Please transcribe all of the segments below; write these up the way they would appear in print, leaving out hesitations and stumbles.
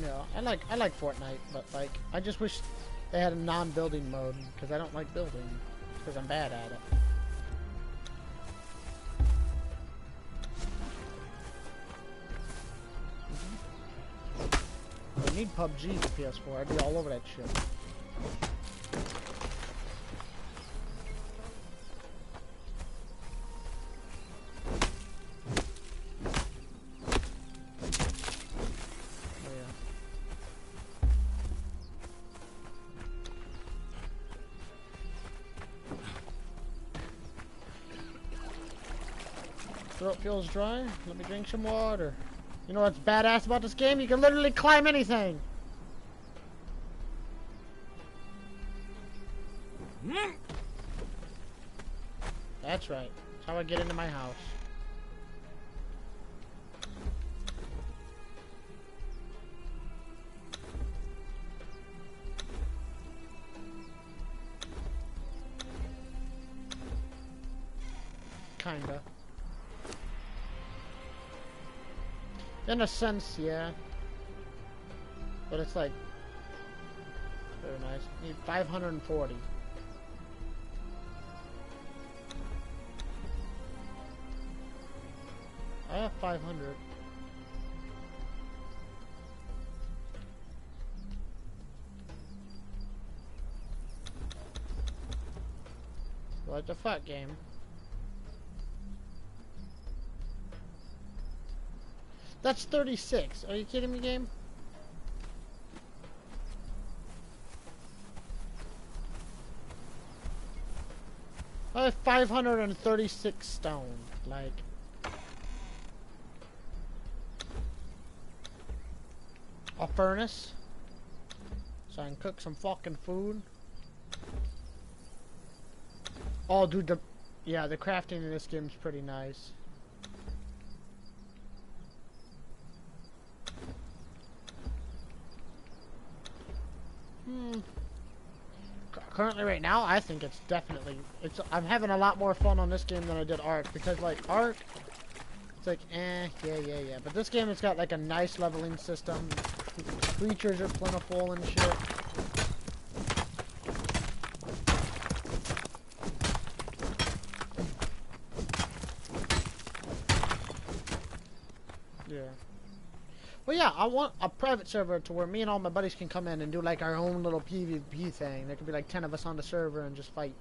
Yeah, I like Fortnite, but like I just wish they had a non-building mode because I don't like building because I'm bad at it. I need PUBG for PS4. I'd be all over that shit. Throat feels dry. Let me drink some water. You know what's badass about this game? You can literally climb anything. That's right. That's how I get into my house. Kinda. In a sense, yeah. But it's like very nice. You need 540. I have 500. What the fuck, game? That's 36. Are you kidding me, game? I have 536 stone. Like, a furnace, so I can cook some fucking food. Oh, dude, the crafting in this game is pretty nice. Currently, right now, I think it's definitely I'm having a lot more fun on this game than I did Ark because, like, Ark, it's like, yeah. But this game has got like a nice leveling system. Creatures are plentiful and shit. Yeah. Well, yeah, I want a private server to where me and all my buddies can come in and do like our own little PvP thing. There could be like 10 of us on the server and just fight.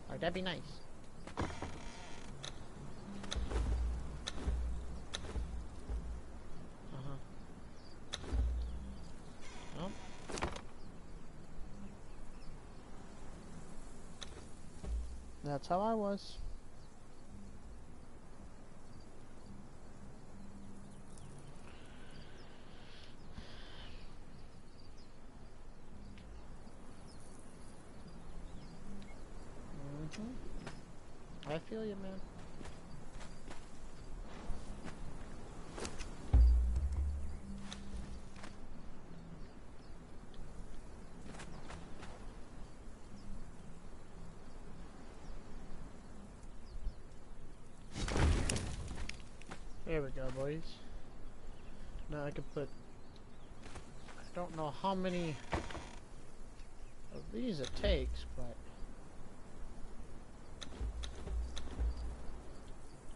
Like, that'd be nice. Oh. That's how I was. I feel you, man. There we go, boys. Now I can put... I don't know how many of these it takes, but...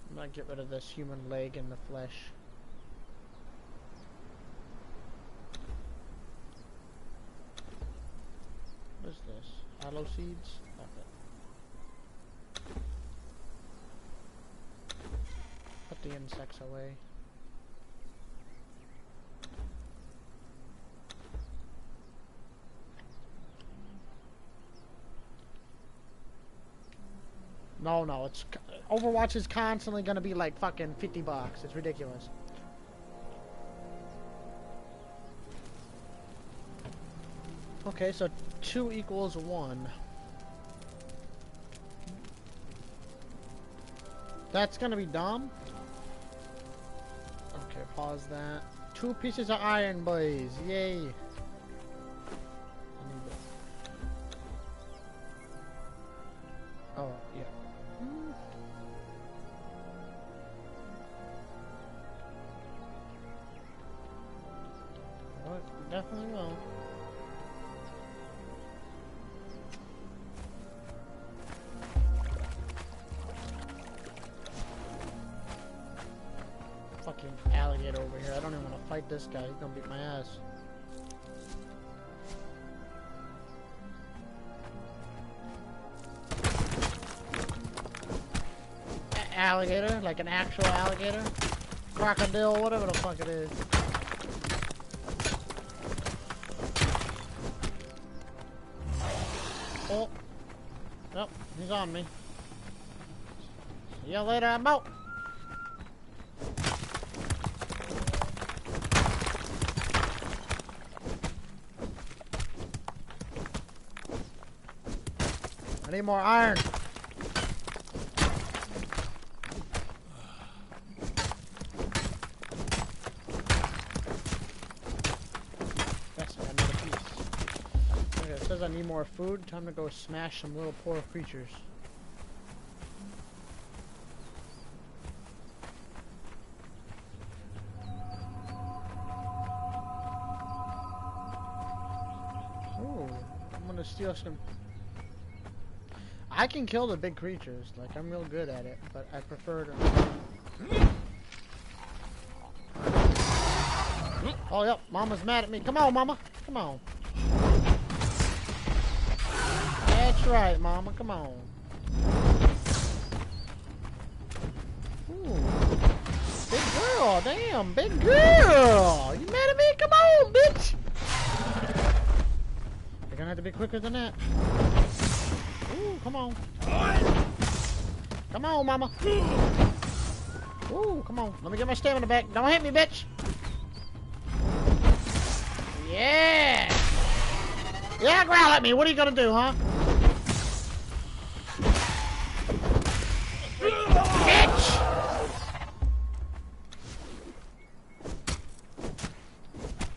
I'm gonna get rid of this human leg in the flesh. What is this? Aloe seeds? Okay. Put the insects away. No, it's Overwatch is constantly gonna be like fucking $50. It's ridiculous. Okay, so 2 equals 1. That's gonna be dumb. Okay, pause that. 2 pieces of iron, boys. Yay. Oh, yeah. What? definitely will. Fucking alligator over here. I don't even want to fight this guy. He's gonna beat my ass. Alligator, like an actual alligator, crocodile, whatever the fuck it is. Oh, nope, he's on me. See ya later, I'm out. I need more iron. I need more food. Time to go smash some little poor creatures. Ooh, I'm gonna steal some. I can kill the big creatures. Like, I'm real good at it, but I prefer to. Oh, yep. Mama's mad at me. Come on, Mama. Come on. That's right, Mama. Come on. Ooh. Big girl. Damn, big girl. You mad at me? Come on, bitch. You're gonna have to be quicker than that. Ooh, come on. Come on, Mama. Ooh, come on. Let me get my stamina back. Don't hit me, bitch. Yeah. Yeah, growl at me. What are you gonna do, huh? Bitch!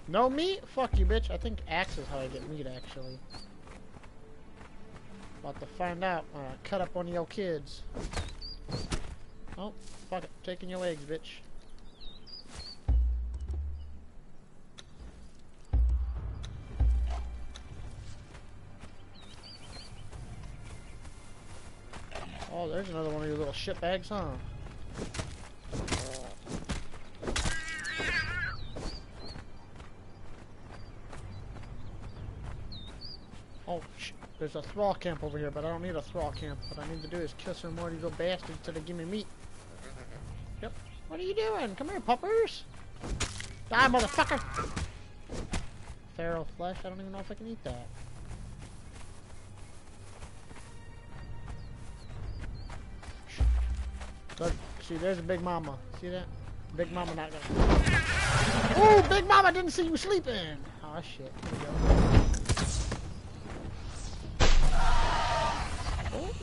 No meat? Fuck you, bitch. I think axe is how I get meat, actually. About to find out when I cut up one of your kids. Oh, fuck it. Taking your eggs, bitch. Oh, there's another one of your little shit bags, huh? Oh, shit. There's a thrall camp over here, but I don't need a thrall camp. What I need to do is kill some more of these little bastards till they give me meat. Yep. What are you doing? Come here, puppers. Die, motherfucker. Feral flesh? I don't even know if I can eat that. Look, see, there's a Big Mama. See that? Big Mama not gonna. Oh, Big Mama didn't see you sleeping. Oh shit. Here we go. Oh.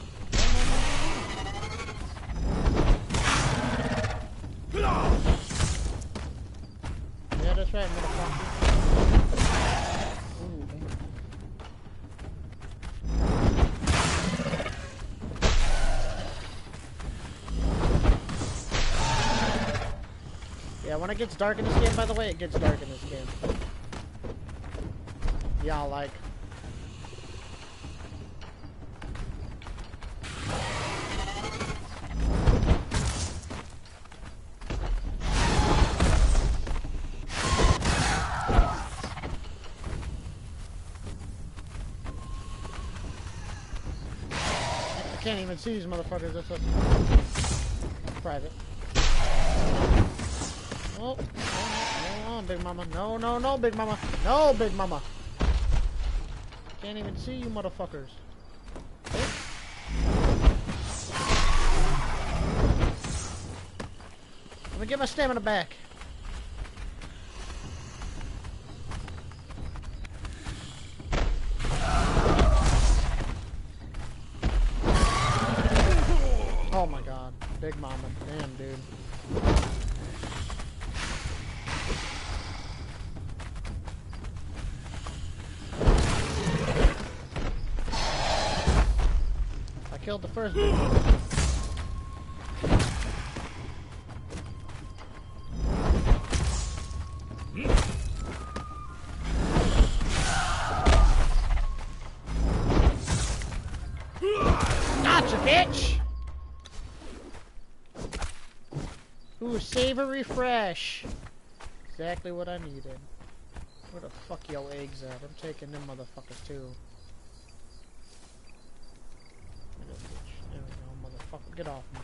Yeah, that's right, motherfucker. Ooh, damn. Yeah, when it gets dark in this game, by the way, it gets dark in this game. Yeah, like. I can't even see these motherfuckers. That's a private. Oh, no, Big Mama. No, no, no, Big Mama. No, Big Mama. Can't even see you motherfuckers. Oh. Let me get my stamina back. Oh my god. Big Mama. Damn, dude. Killed the first big one. bitch! Ooh, save a refresh. Exactly what I needed. Where the fuck your eggs at? I'm taking them motherfuckers too. There we go, motherfucker. Get off me.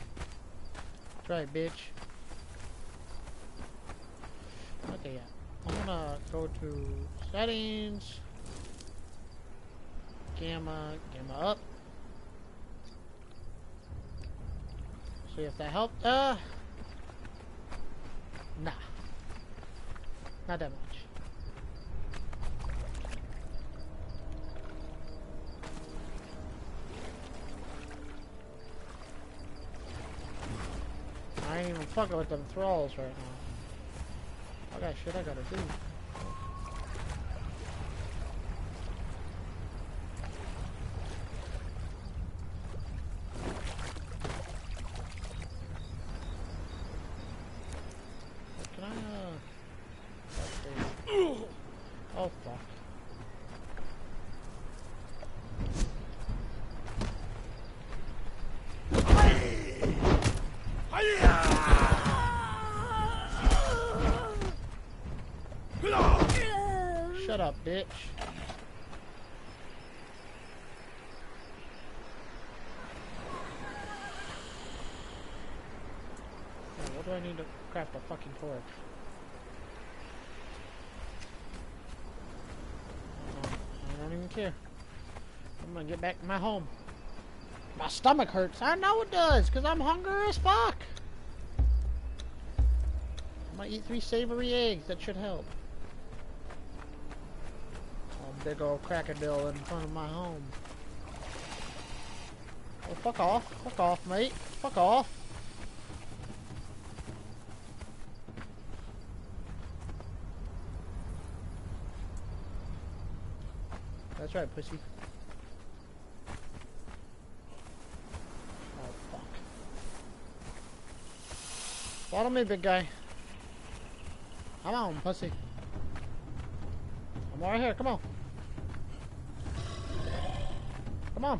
That's right, bitch. Okay, yeah. I'm gonna go to settings. Gamma up. See if that helped. Nah. Not that much. I ain't even fucking with them thralls right now. I got shit I gotta do. Can I, oh, fuck. Shut up, bitch. What do I need to craft a fucking torch? I don't even care. I'm gonna get back to my home. My stomach hurts. I know it does, because I'm hungry as fuck. I'm gonna eat 3 savory eggs. That should help. Oh, big old crocodile in front of my home. Oh, fuck off. Fuck off, mate. Fuck off. That's right, pussy. Oh, fuck. Follow me, big guy. Come on, pussy. I'm right here, come on. Come on.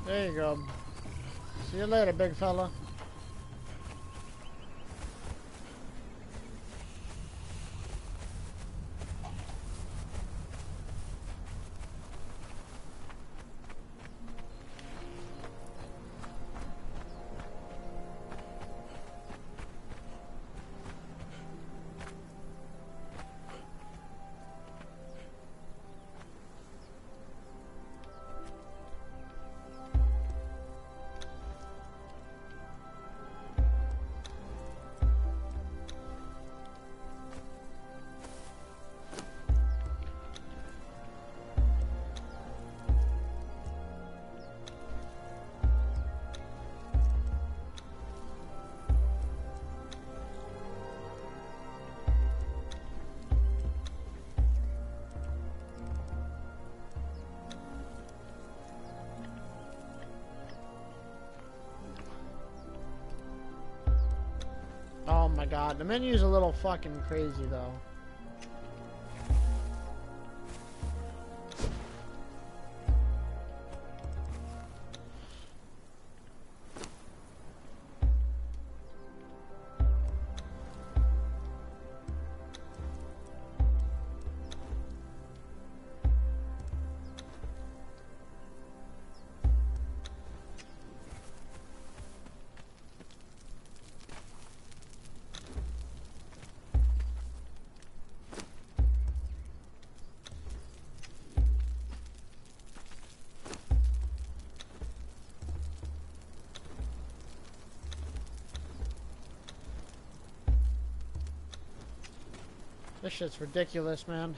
There you go. See you later, big fella. Oh my god, the menu's a little fucking crazy though. This shit's ridiculous, man.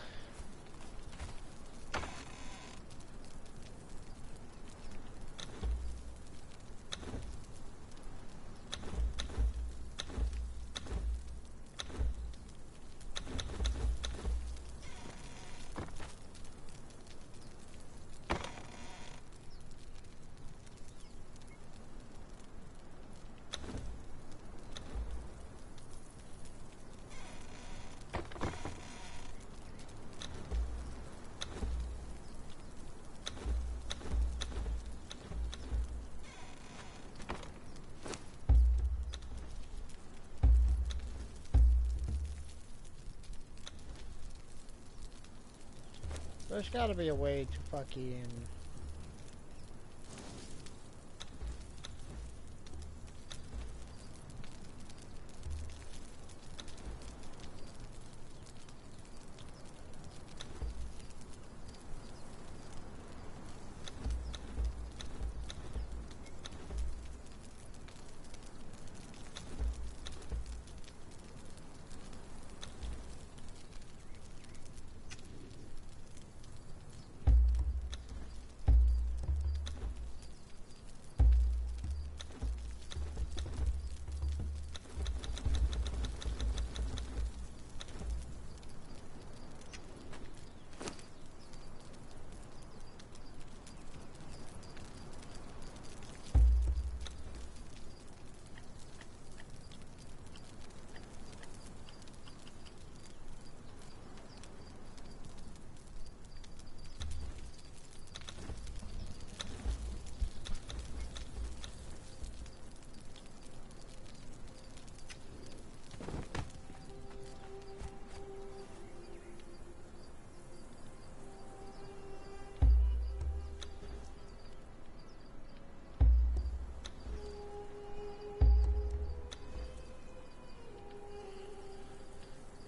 There's gotta be a way to fucking...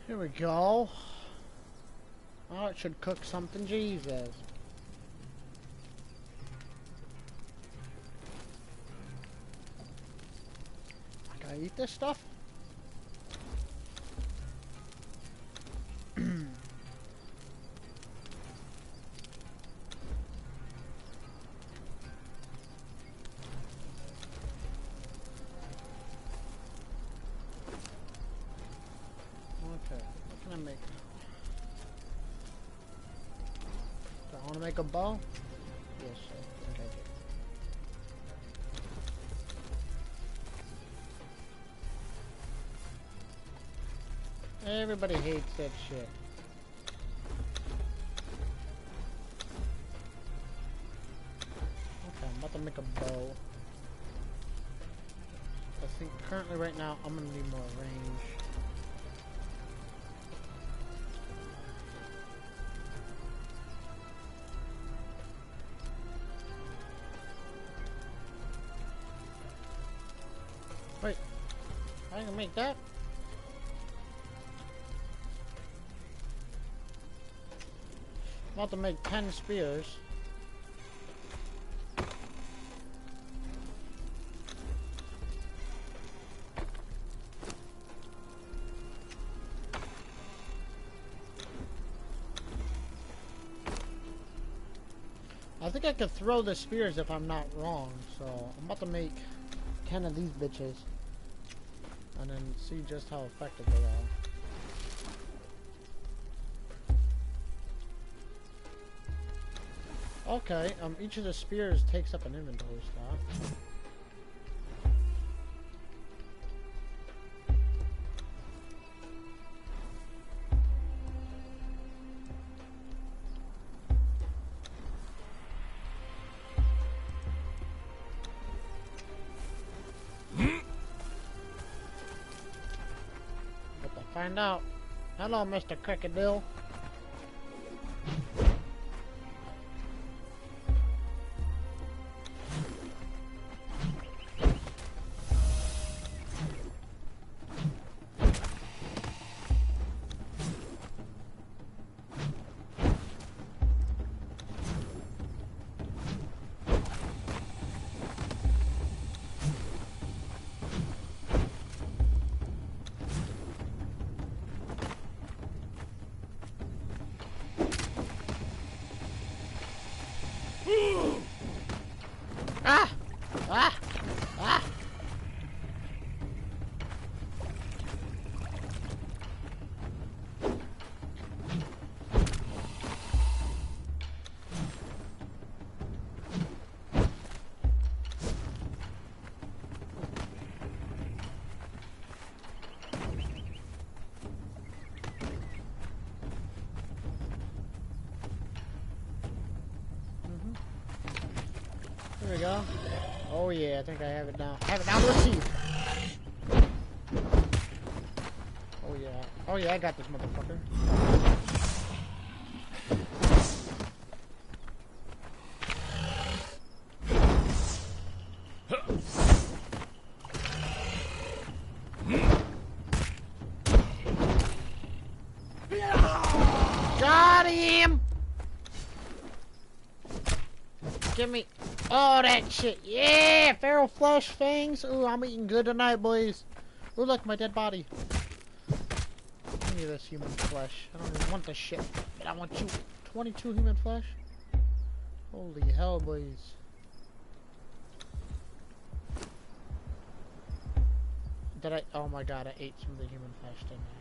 Here we go. Oh, it should cook something, Jesus. Can I eat this stuff? Make a bow? Yes, I think I do. Everybody hates that shit. Okay, I'm about to make a bow. I think currently right now I'm gonna need more range. Wait, I can make that? I'm about to make 10 spears. I think I could throw the spears if I'm not wrong, so I'm about to make 10 of these bitches. And then see just how effective they are. Okay, each of the spears takes up an inventory slot. Find out. Hello, Mr. Crocodile. Ah! Ah! Ah! There we go. Oh yeah, I think I have it now. I have it down to a C. Oh yeah. Oh yeah, I got this motherfucker. Got him! Give me all that shit. Yeah! Feral flesh fangs. Ooh, I'm eating good tonight, boys. Ooh, look, my dead body. Give me this human flesh. I don't even want this shit, but I want you. 22 human flesh? Holy hell, boys. Did I? Oh my god, I ate some of the human flesh, didn't I?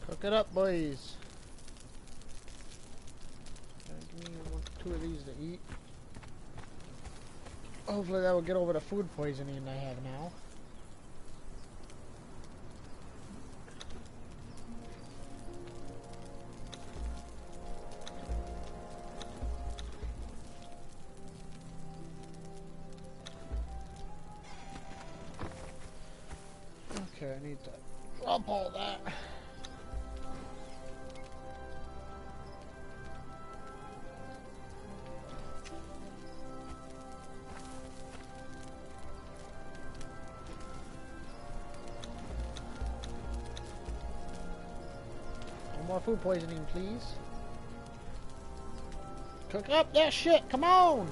Cook it up, boys. Give me 1, 2 of these to eat. Hopefully that will get over the food poisoning I have now. Okay, I need to drop all that. More food poisoning, please. Cook up that shit, come on!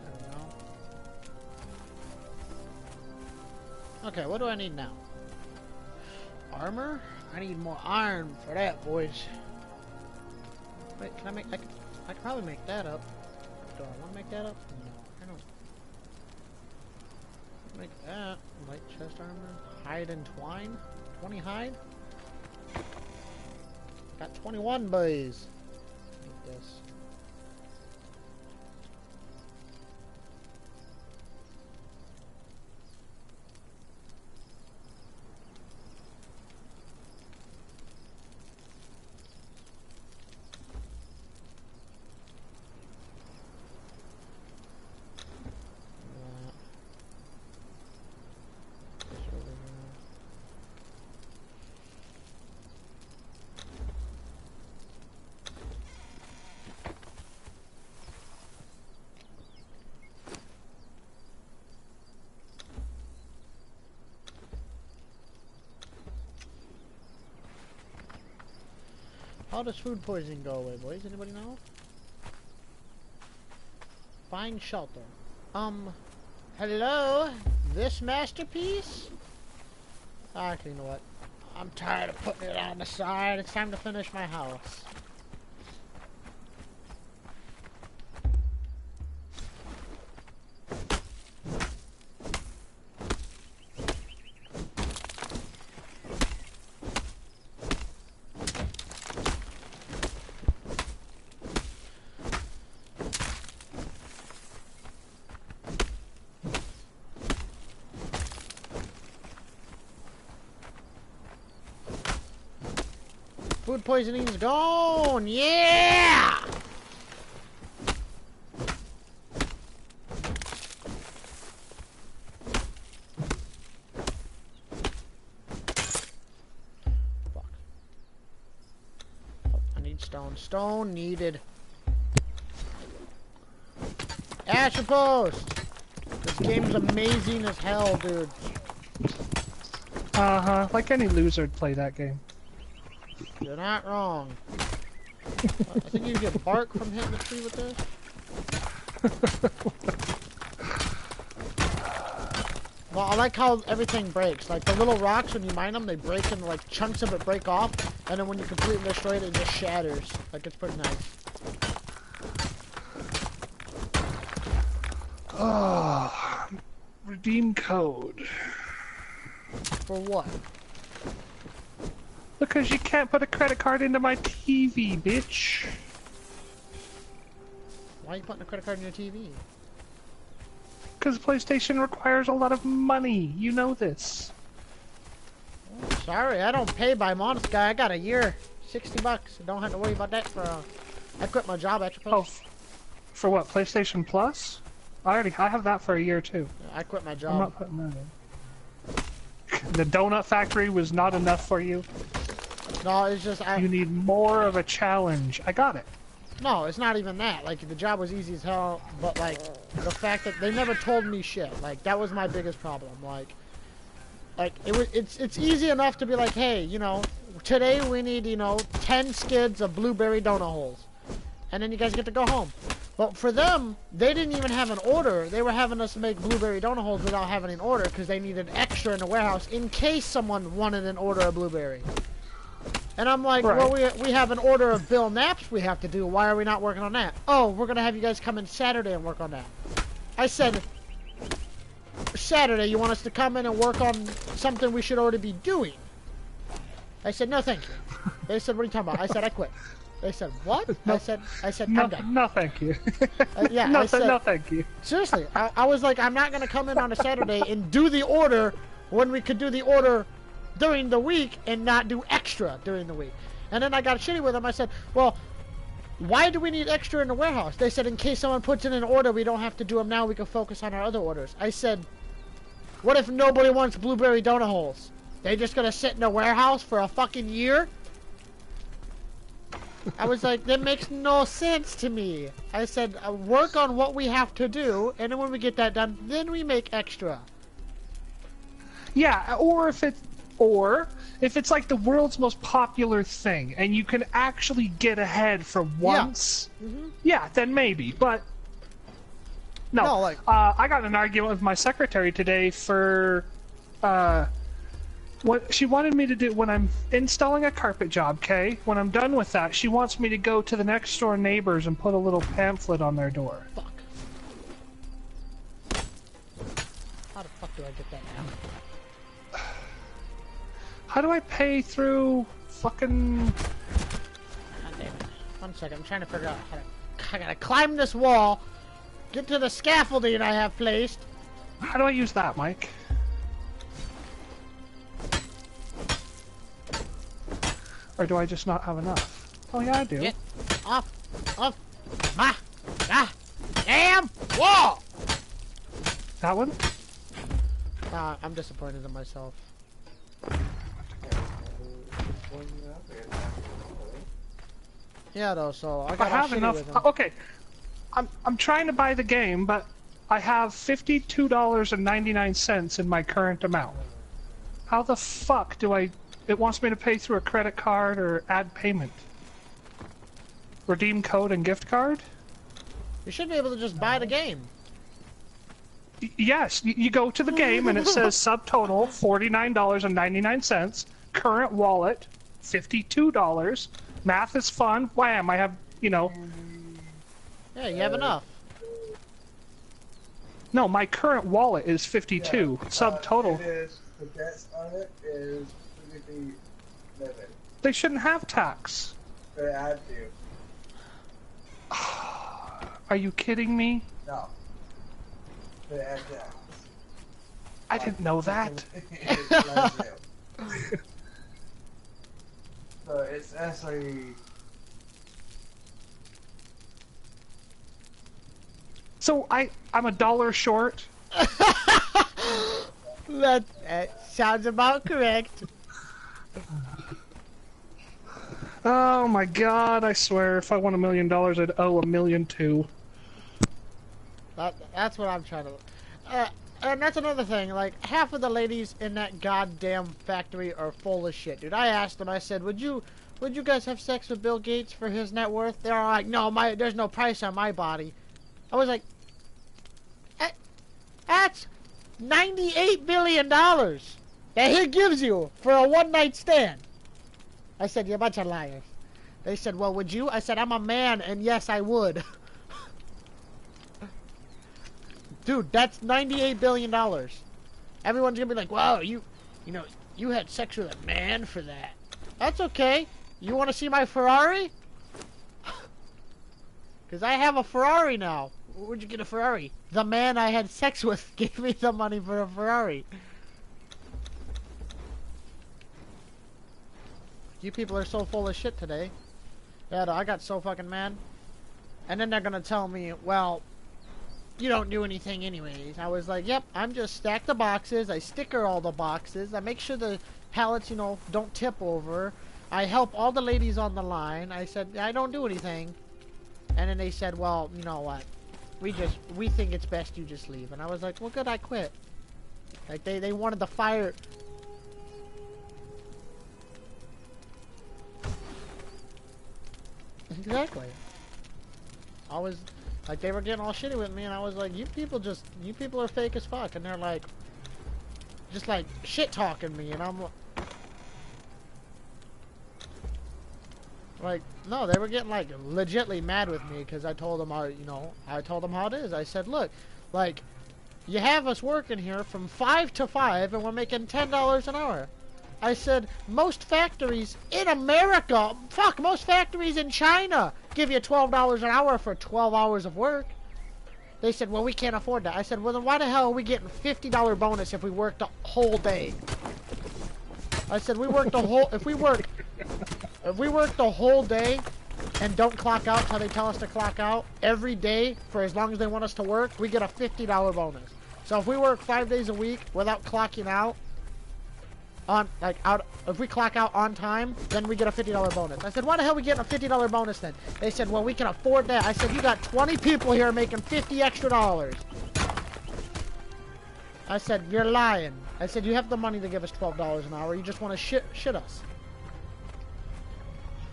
There we go. Okay, what do I need now? Armor? I need more iron for that, boys. Wait, can I make... I can probably make that up. Do I want to make that up? No, I don't. Make that. Light chest armor. Hide and twine. 20 hide. Got 21, boys. Need this. How does food poisoning go away, boys? Anybody know? Find shelter. Hello? This masterpiece? Actually, you know what? I'm tired of putting it on the side. It's time to finish my house. Food poisoning's gone! Yeah! Fuck. Oh, I need stone. Stone needed. Asher Post! This game's amazing as hell, dude. Uh-huh. Like any loser would play that game. You're not wrong. I think you get bark from hitting the tree with this. Well, I like how everything breaks. Like the little rocks, when you mine them, they break and like chunks of it break off, and then when you completely destroy it, it just shatters. Like it's pretty nice. Oh, redeem code. For what? Because you can't put a credit card into my TV, bitch. Why are you putting a credit card in your TV? Because PlayStation requires a lot of money. You know this. Oh, sorry, I don't pay by month, guy. I got a year. $60. I don't have to worry about that for I quit my job after Oh, for what? PlayStation Plus? I have that for a year too. I quit my job. I'm not putting that in. The donut factory was not enough for you? No, it's just You need more of a challenge. I got it. No, it's not even that. Like, the job was easy as hell, but, like, the fact that they never told me shit. Like, that was my biggest problem. Like it's easy enough to be like, hey, you know, today we need, you know, 10 skids of blueberry donut holes. And then you guys get to go home. But for them, they didn't even have an order. They were having us make blueberry donut holes without having an order because they needed extra in the warehouse in case someone wanted an order of blueberry. And I'm like, right. Well, we have an order of Bill Naps we have to do. Why are we not working on that? Oh, we're going to have you guys come in Saturday and work on that. I said, Saturday, you want us to come in and work on something we should already be doing? I said, no, thank you. They said, what are you talking about? I said, I quit. They said, what? No, I said, no, I'm done. No, thank you. Yeah, no, I said, no, thank you. Seriously, I was like, I'm not going to come in on a Saturday and do the order when we could do the order during the week and not do extra during the week. And then I got shitty with them. I said, well, why do we need extra in the warehouse? They said, in case someone puts in an order, we don't have to do them now. We can focus on our other orders. I said, what if nobody wants blueberry donut holes? They just going to sit in the warehouse for a fucking year? I was like, that makes no sense to me. I said, work on what we have to do, and then when we get that done, then we make extra. Yeah, or if it's like the world's most popular thing, and you can actually get ahead for once, yeah, then maybe. But no, like I got in an argument with my secretary today for what she wanted me to do when I'm installing a carpet job. Okay, when I'm done with that, she wants me to go to the next door neighbors and put a little pamphlet on their door. Fuck. How the fuck do I get that now? How do I pay through fucking... God damn it. 1 second, I'm trying to figure out how to... I gotta climb this wall, get to the scaffolding I have placed. How do I use that, Mike? Or do I just not have enough? Oh yeah, I do. Get off my damn wall! That one? I'm disappointed in myself. Yeah, though, so I got have enough. Okay, I'm trying to buy the game, but I have $52.99 in my current amount. How the fuck do I... It wants me to pay through a credit card or add payment. Redeem code and gift card? You should be able to just buy the game. Yes, you go to the game and it says subtotal $49.99, current wallet $52. Math is fun. Wham! I have, you know. Yeah, you have enough. No, my current wallet is 52. Yeah, subtotal. It is, the best on it is $50 limit. They shouldn't have tax. They add to. Are you kidding me? No. They add tax. I didn't know that. So it's actually... So I'm $1 short? That sounds about correct. Oh my god, I swear, if I won $1 million, I'd owe $1.2 million. That's what I'm trying to... and that's another thing, like, half of the ladies in that goddamn factory are full of shit, dude. I asked them, I said, would you guys have sex with Bill Gates for his net worth? They're all like, no, there's no price on my body. I was like, that's $98 billion that he gives you for a one-night stand. I said, you're a bunch of liars. They said, well, would you? I said, I'm a man, and yes, I would. Dude, that's $98 billion. Everyone's gonna be like, wow, you know, you had sex with a man for that. That's okay. You want to see my Ferrari? Because I have a Ferrari now. Where'd you get a Ferrari? The man I had sex with gave me the money for a Ferrari. You people are so full of shit today. Yeah, I got so fucking mad. And then they're gonna tell me, well, you don't do anything anyways. I was like, yep, I'm just stack the boxes, I sticker all the boxes, I make sure the pallets, you know, don't tip over. I help all the ladies on the line. I said, I don't do anything. And then they said, well, you know what? We think it's best you just leave. And I was like, well, good, I quit. Like, they wanted to fire... Exactly. I was... Like, they were getting all shitty with me, and I was like, you people are fake as fuck. And they're like... Just, like, shit-talking me, and I'm... Like, no, they were getting, like, legitly mad with me, because I told them, I told them how it is. I said, look, like, you have us working here from 5 to 5, and we're making $10 an hour. I said, most factories in America, fuck, most factories in China give you $12 an hour for 12 hours of work. They said, well, we can't afford that. I said, well, then why the hell are we getting $50 bonus if we worked the whole day? I said, if we work the whole day and don't clock out till they tell us to clock out every day for as long as they want us to work, we get a $50 bonus. So if we work 5 days a week without clocking out, if we clock out on time, then we get a $50 bonus. I said, why the hell are we getting a $50 bonus then? They said, well, we can afford that. I said, you got 20 people here making $50 extra dollars. I said, you're lying. I said, you have the money to give us $12 an hour. You just want to shit us.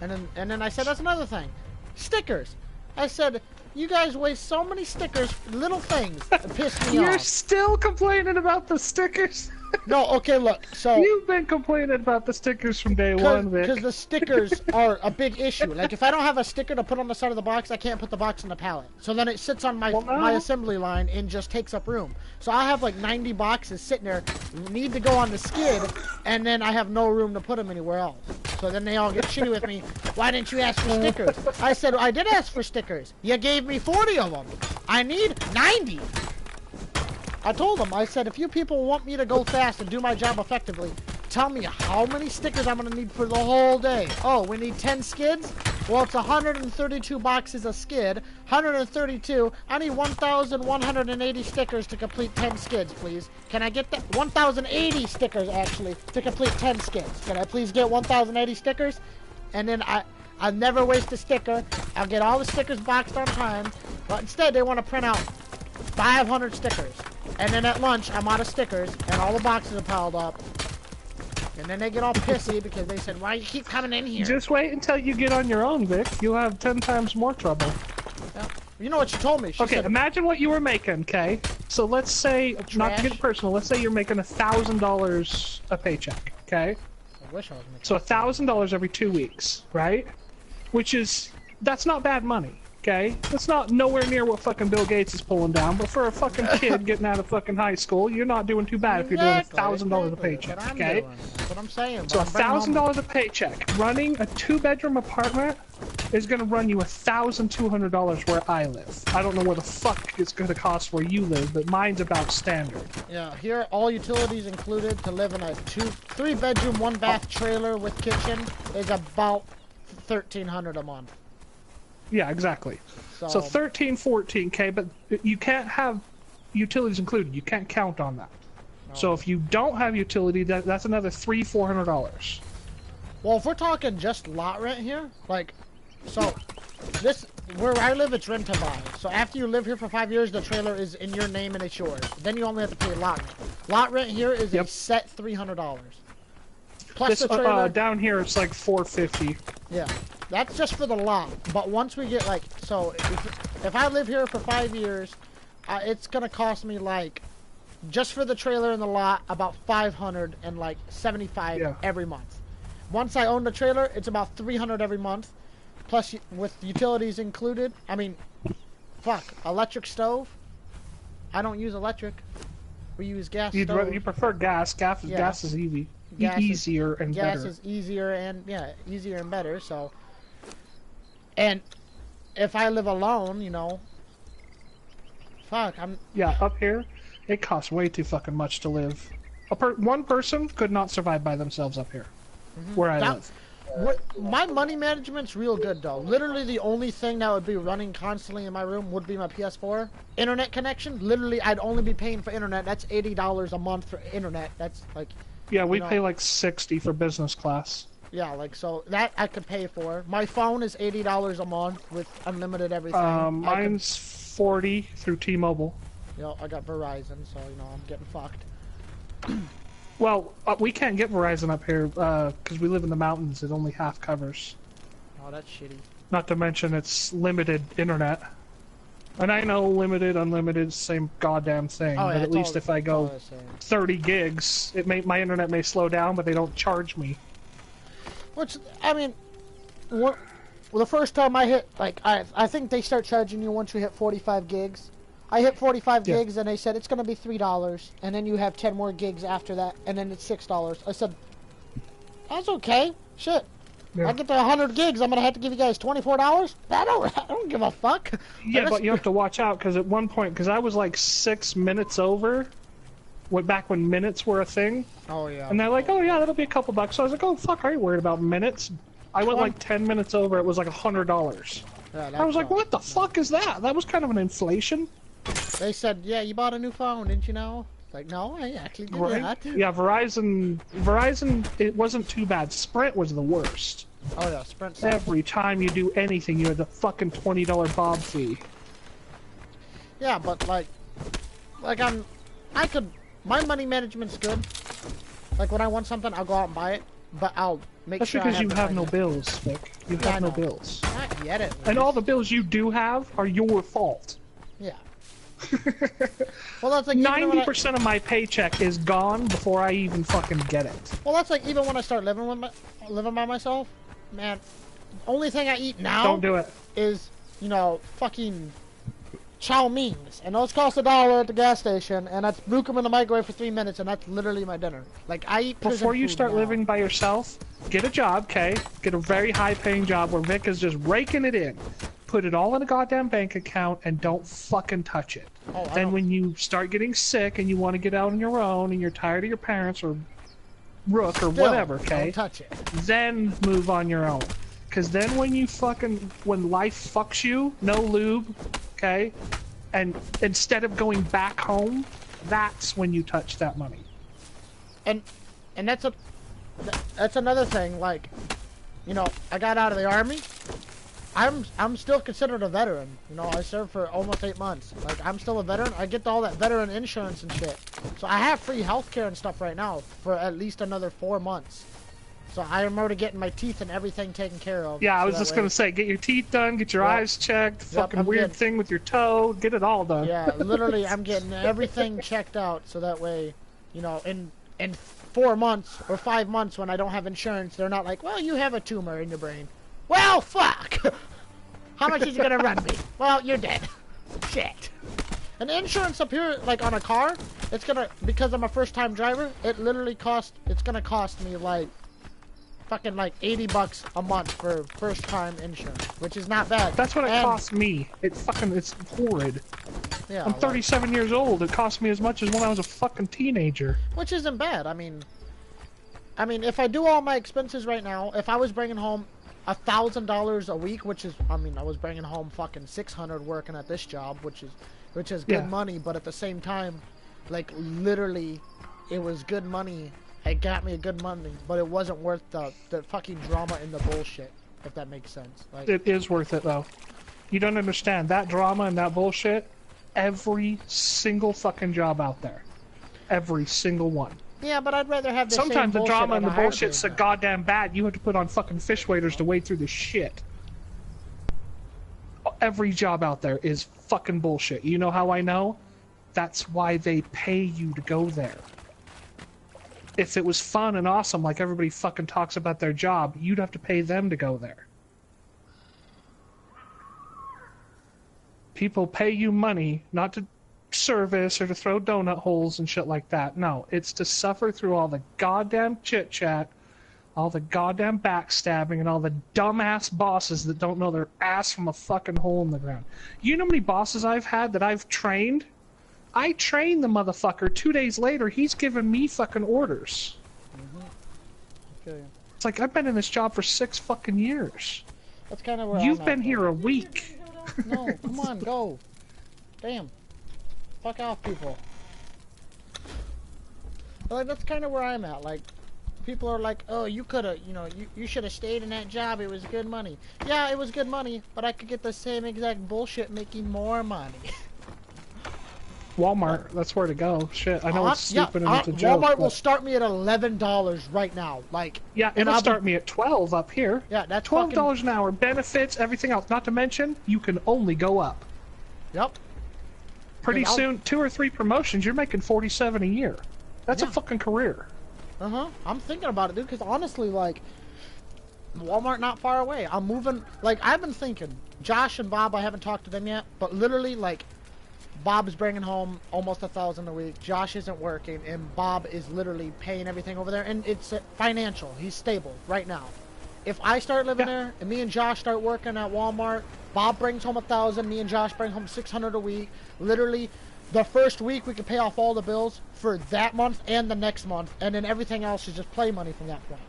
And then I said, that's another thing. Stickers. I said, you guys waste so many stickers, little things that piss me off. You're still complaining about the stickers? No, okay, look, so... You've been complaining about the stickers from day one, Vic. Because the stickers are a big issue. Like, if I don't have a sticker to put on the side of the box, I can't put the box in the pallet. So then it sits on my assembly line and just takes up room. So I have like 90 boxes sitting there, need to go on the skid, and then I have no room to put them anywhere else. So then they all get shitty with me. Why didn't you ask for stickers? I said, I did ask for stickers. You gave me 40 of them. I need 90. I told them, I said, if you people want me to go fast and do my job effectively, tell me how many stickers I'm going to need for the whole day. Oh, we need 10 skids? Well, it's 132 boxes a skid. 132. I need 1,180 stickers to complete 10 skids, please. Can I get that? 1,080 stickers, actually, to complete 10 skids. Can I please get 1,080 stickers? And then I'll never waste a sticker. I'll get all the stickers boxed on time. But instead, they want to print out 500 stickers. And then at lunch, I'm out of stickers, and all the boxes are piled up. And then they get all pissy because they said, why you keep coming in here? Just wait until you get on your own, Vic. You'll have 10 times more trouble. Yeah. You know what she told me? She said, imagine what you were making, okay? So let's say, not to get personal, let's say you're making $1,000 a paycheck, okay? I wish I was making So $1,000 every 2 weeks, right? That's not bad money. Okay? That's not nowhere near what fucking Bill Gates is pulling down, but for a fucking kid getting out of fucking high school, you're not doing too bad if you're doing $1,000 a paycheck, okay? That's what I'm saying. So $1,000 a paycheck, running a 2-bedroom apartment is gonna run you $1,200 where I live. I don't know what the fuck it's gonna cost where you live, but mine's about standard. Yeah, here all utilities included to live in a 3-bedroom, 1-bath trailer with kitchen is about $1,300 a month. Yeah, exactly. So 13, 14K, but you can't have utilities included. You can't count on that. No. So if you don't have utility, that's another $300-400. Well, if we're talking just lot rent here, like, so this where I live, it's rent to buy. So after you live here for 5 years, the trailer is in your name and it's yours. Then you only have to pay lot rent. Lot rent here is a set $300. Plus the trailer. Down here, it's like $450. Yeah. That's just for the lot, but once we get, like, so if I live here for 5 years, it's gonna cost me, like, just for the trailer and the lot, about $575 every month. Once I own the trailer, it's about $300 every month, plus with utilities included. I mean, fuck, electric stove, I don't use electric. We use gas You stove. prefer gas. Gas Yeah. is easy. Gas is- Easier and Gas better. is easier and easier and better. So, and if I live alone, you know, fuck, Yeah, up here, it costs way too fucking much to live. One person could not survive by themselves up here, where I live. My money management's real good though. Literally, the only thing that would be running constantly in my room would be my PS4 internet connection. Literally, I'd only be paying for internet. That's $80 a month for internet. That's like, Yeah, we you know, pay like 60 for business class. yeah, like so that I could pay for. My phone is $80 a month with unlimited everything. Mine's 40 through T-Mobile. You know, I got Verizon, so you know I'm getting fucked. Well, we can't get Verizon up here because we live in the mountains. It only half covers. Oh, that's shitty. Not to mention it's limited internet. And I know limited, unlimited, same goddamn thing. Oh, but yeah, at least if I go the same. 30 gigs, my internet may slow down, but they don't charge me. Which, I mean, well, the first time I hit, like, I think they start charging you once you hit 45 gigs. I hit 45 gigs, and they said it's going to be $3, and then you have 10 more gigs after that, and then it's $6. I said, that's okay. Shit. Yeah. I get to 100 gigs, I'm going to have to give you guys $24? I don't give a fuck. Yeah, but you have to watch out, because at one point, because I was like 6 minutes over, back when minutes were a thing. Oh, yeah. And they're like, oh yeah, that'll be a couple bucks. So I was like, oh fuck, I ain't worried about minutes. I went like 10 minutes over, it was like $100. Yeah, I was like, what the fuck is that? That was kind of an inflation. They said, yeah, you bought a new phone, didn't you know? Like, no, I actually did that. Yeah, Verizon, it wasn't too bad. Sprint was the worst. Oh, yeah, Sprint. Every time you do anything, you had the fucking $20 bob fee. Yeah, but like my money management's good. Like when I want something, I'll go out and buy it, but I'll make That's sure because I you have no the bills, Vic. You Yeah, I have no know. bills. Not yet, at least. And all the bills you do have are your fault. Yeah. Well, that's like even when 90% of my paycheck is gone before I even fucking get it. well, that's like even when I start living by myself, man. Only thing I eat now Don't do it. is, you know, fucking chow means, and those cost $1 at the gas station, and that's book them in the microwave for 3 minutes, and that's literally my dinner. Like I eat prison Before you food start now. living by yourself, get a job, okay? Get a very high-paying job where Vic is just raking it in. Put it all in a goddamn bank account and don't fucking touch it. Oh, Then when you start getting sick and you want to get out on your own and you're tired of your parents or Rook or whatever, okay? Don't touch it. Then move on your own. Because then when life fucks you, no lube, okay? And instead of going back home, that's when you touch that money. And that's another thing. Like, you know, I got out of the army. I'm still considered a veteran. You know, I served for almost 8 months. Like, I'm still a veteran. I get all that veteran insurance and shit. So I have free healthcare and stuff right now for at least another 4 months. So I am already getting my teeth and everything taken care of. Yeah, I so was that just way- gonna say, get your teeth done, get your eyes checked, fucking I'm weird good. thing with your toe, get it all done. Yeah, literally, I'm getting everything checked out so that way, you know, in 4 months or 5 months when I don't have insurance, they're not like, well, you have a tumor in your brain. Well, fuck! How much is it gonna run me? Well, you're dead. Shit. And insurance up here, like on a car, it's gonna, because I'm a first-time driver, it's gonna cost me like, fucking like $80 a month for first-time insurance, which is not bad. That's what it And- costs me. It's horrid. Yeah, I'm like- 37 years old. It cost me as much as when I was a fucking teenager. Which isn't bad. I mean, if I do all my expenses right now, if I was bringing home $1,000 a week, which is, I mean, I was bringing home fucking 600 working at this job, which is good Yeah. money, but at the same time, like literally, it was good money. It got me good money, but it wasn't worth the fucking drama and the bullshit. If that makes sense. Like, It is worth it though. You don't understand that drama and that bullshit. Every single fucking job out there, every single one. yeah, but I'd rather have the Sometimes same the bullshit drama and on the a higher bullshit's so paying job. goddamn bad. You have to put on fucking fish waders to wade through the shit. Every job out there is fucking bullshit. You know how I know? That's why they pay you to go there. If it was fun and awesome, like everybody fucking talks about their job, you'd have to pay them to go there. People pay you money not to service or to throw donut holes and shit like that. No, it's to suffer through all the goddamn chit chat, all the goddamn backstabbing, and all the dumbass bosses that don't know their ass from a fucking hole in the ground. You know how many bosses I've had that I've trained? I trained the motherfucker. 2 days later, he's giving me fucking orders. Okay. It's like, I've been in this job for 6 fucking years. That's kind of where You've I'm been at, here a week. No, come on, go. Damn. Fuck off, people. But, like, that's kind of where I'm at. Like, people are like, oh, you could have, you know, you should have stayed in that job. It was good money. Yeah, it was good money, but I could get the same exact bullshit making more money. Walmart, that's where to go. Shit, I know it's stupid and it's a joke. Walmart will start me at $11 right now. Like, yeah, it'll start me at 12 up here. Yeah, that's $12 an hour, benefits, everything else. Not to mention, you can only go up. Yep. Pretty soon, 2 or 3 promotions, you're making $47 a year. That's a fucking career. I'm thinking about it, dude. Because honestly, like, Walmart not far away. I'm moving. Like, I've been thinking. Josh and Bob, I haven't talked to them yet, but literally, like, Bob's bringing home almost $1,000 a week. Josh isn't working, and Bob is literally paying everything over there, and it's financial. He's stable right now. If I start living there, and me and Josh start working at Walmart, Bob brings home $1,000, me and Josh bring home $600 a week. Literally, the first week we can pay off all the bills for that month and the next month, and then everything else is just play money from that point.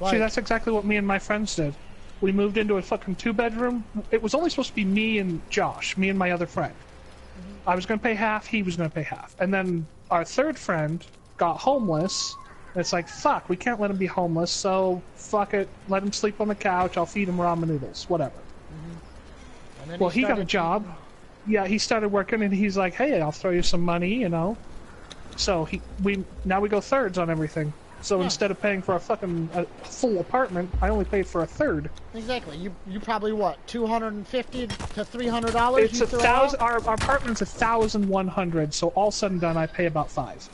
Like, see, that's exactly what me and my friends did. We moved into a fucking 2-bedroom. It was only supposed to be me and Josh, me and my other friend. I was going to pay half, he was going to pay half. And then our third friend got homeless. And it's like, fuck, we can't let him be homeless, so fuck it. Let him sleep on the couch, I'll feed him ramen noodles, whatever. Well, he got a job. Yeah, he started working, and he's like, hey, I'll throw you some money, you know. So now we go thirds on everything. So instead of paying for a fucking full apartment, I only paid for a third. Exactly. You probably what, $250 to $300? It's $1,000. Our apartment's $1,100. So all said and done, I pay about $5.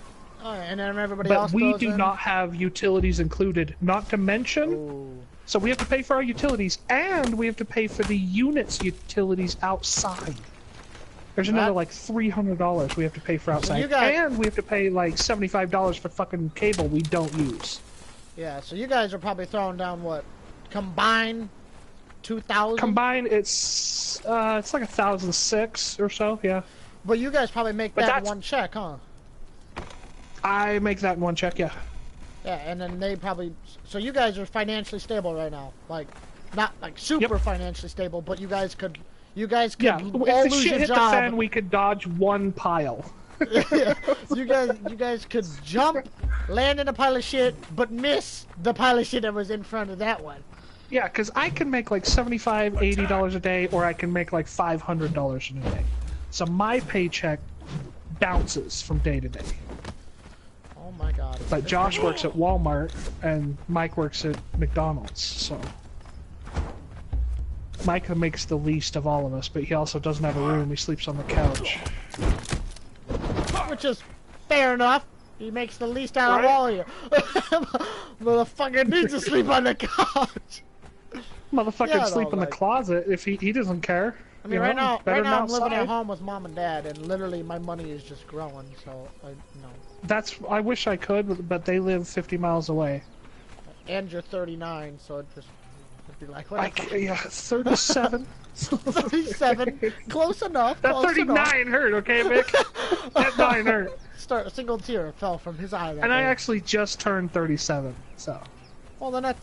Oh, and then everybody but else. we do not have utilities included. Not to mention, so we have to pay for our utilities, and we have to pay for the unit's utilities outside. There's another like $300 we have to pay for outside, and we have to pay like $75 for fucking cable we don't use. Yeah, so you guys are probably throwing down what, combined, 2,000. Combined, it's like 1,006 or so, yeah. But you guys probably make that in one check, huh? I make that in one check, yeah. Yeah, and then they probably. So you guys are financially stable right now, like not like super financially stable, but you guys could. You guys could if the shit hit the fan, we could dodge one pile. you guys could jump, land in a pile of shit, but miss the pile of shit that was in front of that one. Yeah, because I can make like $75, $80 a day, or I can make like $500 in a day. So my paycheck bounces from day to day. Oh my god. But Josh works at Walmart, and Mike works at McDonald's, so... Micah makes the least of all of us, but he also doesn't have a room. He sleeps on the couch. Which is fair enough. He makes the least out of all of you. Motherfucker needs to sleep on the couch. Motherfucker can sleep in the closet if he doesn't care. I mean, right now I'm living at home with mom and dad, and literally my money is just growing. So I wish I could, but they live 50 miles away. And you're 39, so it just. Like, yeah, 37. 37. Close enough. That 39 hurt, okay, Vic? That 9 hurt. A single tear fell from his eye. And I actually just turned 37, so. Well, then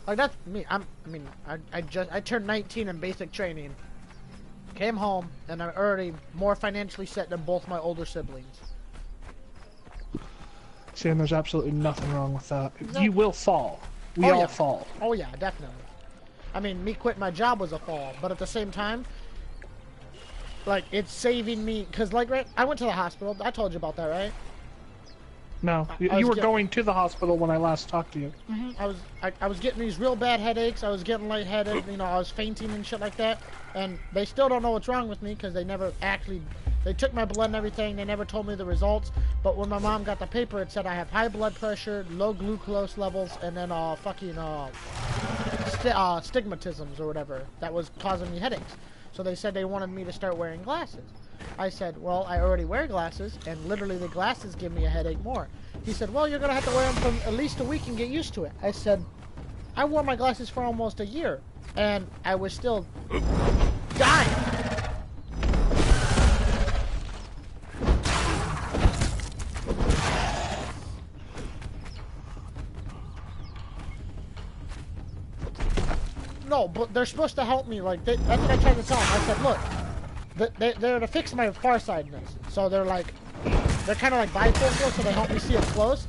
that's me. I turned 19 in basic training. Came home, and I'm already more financially set than both my older siblings. See, and there's absolutely nothing wrong with that. Exactly. You will fall. We all fall. Oh yeah, definitely. I mean, me quitting my job was a fall, but at the same time, like, it's saving me, because, like, right, I went to the hospital. I told you about that, right? No, you were going to the hospital when I last talked to you. I was getting these real bad headaches. I was getting lightheaded. You know, I was fainting and shit like that. And they still don't know what's wrong with me because they never actually. They took my blood and everything. They never told me the results. But when my mom got the paper, it said I have high blood pressure, low glucose levels, and then stigmatisms or whatever that was causing me headaches. So they said they wanted me to start wearing glasses. I said, well, I already wear glasses, and literally the glasses give me a headache more. He said, well, you're going to have to wear them for at least a week and get used to it. I said, I wore my glasses for almost a year, and I was still dying. No, but they're supposed to help me. Like, that's what I tried to tell them. I said, look, they're to fix my farsightedness. So they're like, they're kind of like bifocal, so they help me see up close.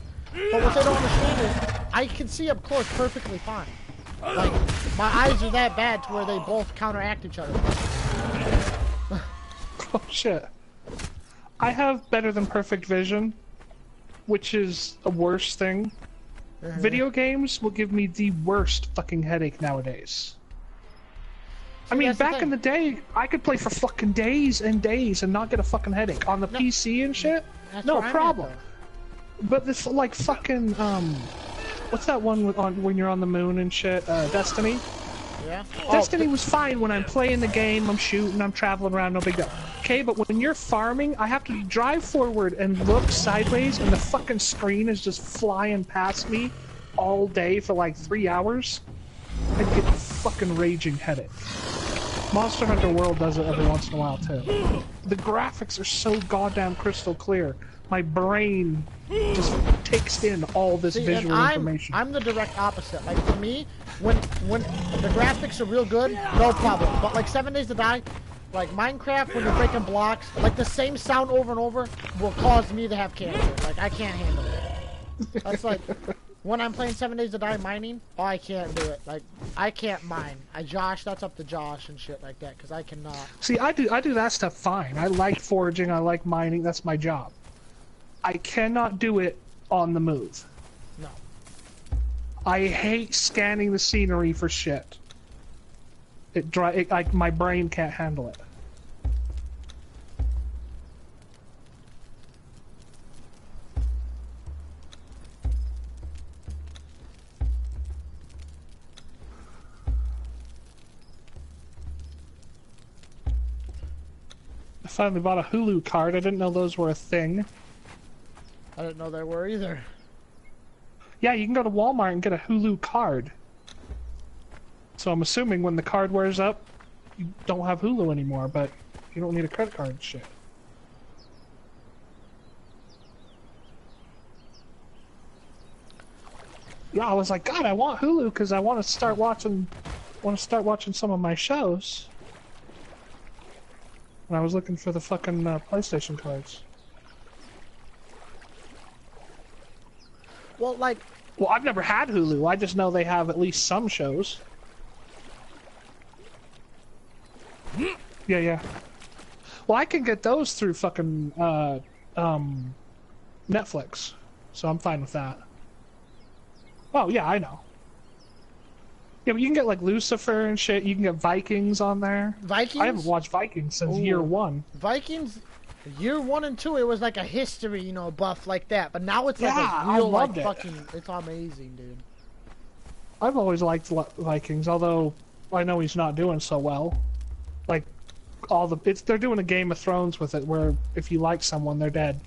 But what they don't understand is, I can see up close perfectly fine. Like, my eyes are that bad to where they both counteract each other. Oh shit. I have better than perfect vision, which is a worse thing. Video games will give me the worst fucking headache nowadays. I mean, back in the day, I could play for fucking days and days and not get a fucking headache. On the PC and shit, no problem. But this, like, fucking, what's that one when you're on the moon and shit? Destiny? Yeah? Destiny was fine when I'm playing the game, I'm shooting, I'm traveling around, no big deal. Okay, but when you're farming, I have to drive forward and look sideways, and the fucking screen is just flying past me all day for like 3 hours. I get a fucking raging headache. Monster Hunter World does it every once in a while too. The graphics are so goddamn crystal clear. My brain just takes in all this visual information. I'm the direct opposite. Like, for me, when the graphics are real good, no problem. But like 7 Days to Die, like Minecraft, when you're breaking blocks, like the same sound over and over will cause me to have cancer. Like, I can't handle it. That's like, when I'm playing 7 Days to Die mining, oh, I can't do it. Like, I can't mine. Josh, that's up to Josh and shit like that, because I cannot. See, I do that stuff fine. I like foraging, I like mining, that's my job. I cannot do it on the move. No. I hate scanning the scenery for shit. Like, my brain can't handle it. I finally bought a Hulu card. I didn't know those were a thing. I didn't know there were either. Yeah, you can go to Walmart and get a Hulu card. So I'm assuming when the card wears up, you don't have Hulu anymore, but you don't need a credit card and shit. Yeah, I was like, God, I want Hulu because I want to start watching some of my shows. And I was looking for the fucking PlayStation cards. Well, like... Well, I've never had Hulu. I just know they have at least some shows. Yeah. Well, I can get those through fucking, Netflix. So I'm fine with that. Oh, yeah, I know. Yeah, but you can get, like, Lucifer and shit. You can get Vikings on there. Vikings? I haven't watched Vikings since year one. Vikings... Year 1 and 2, it was like a history, you know, buff like that. But now it's like a I real, like, loved it. fucking... It's amazing, dude. I've always liked Vikings, although I know he's not doing so well. Like, they're doing a Game of Thrones with it, where if you like someone, they're dead.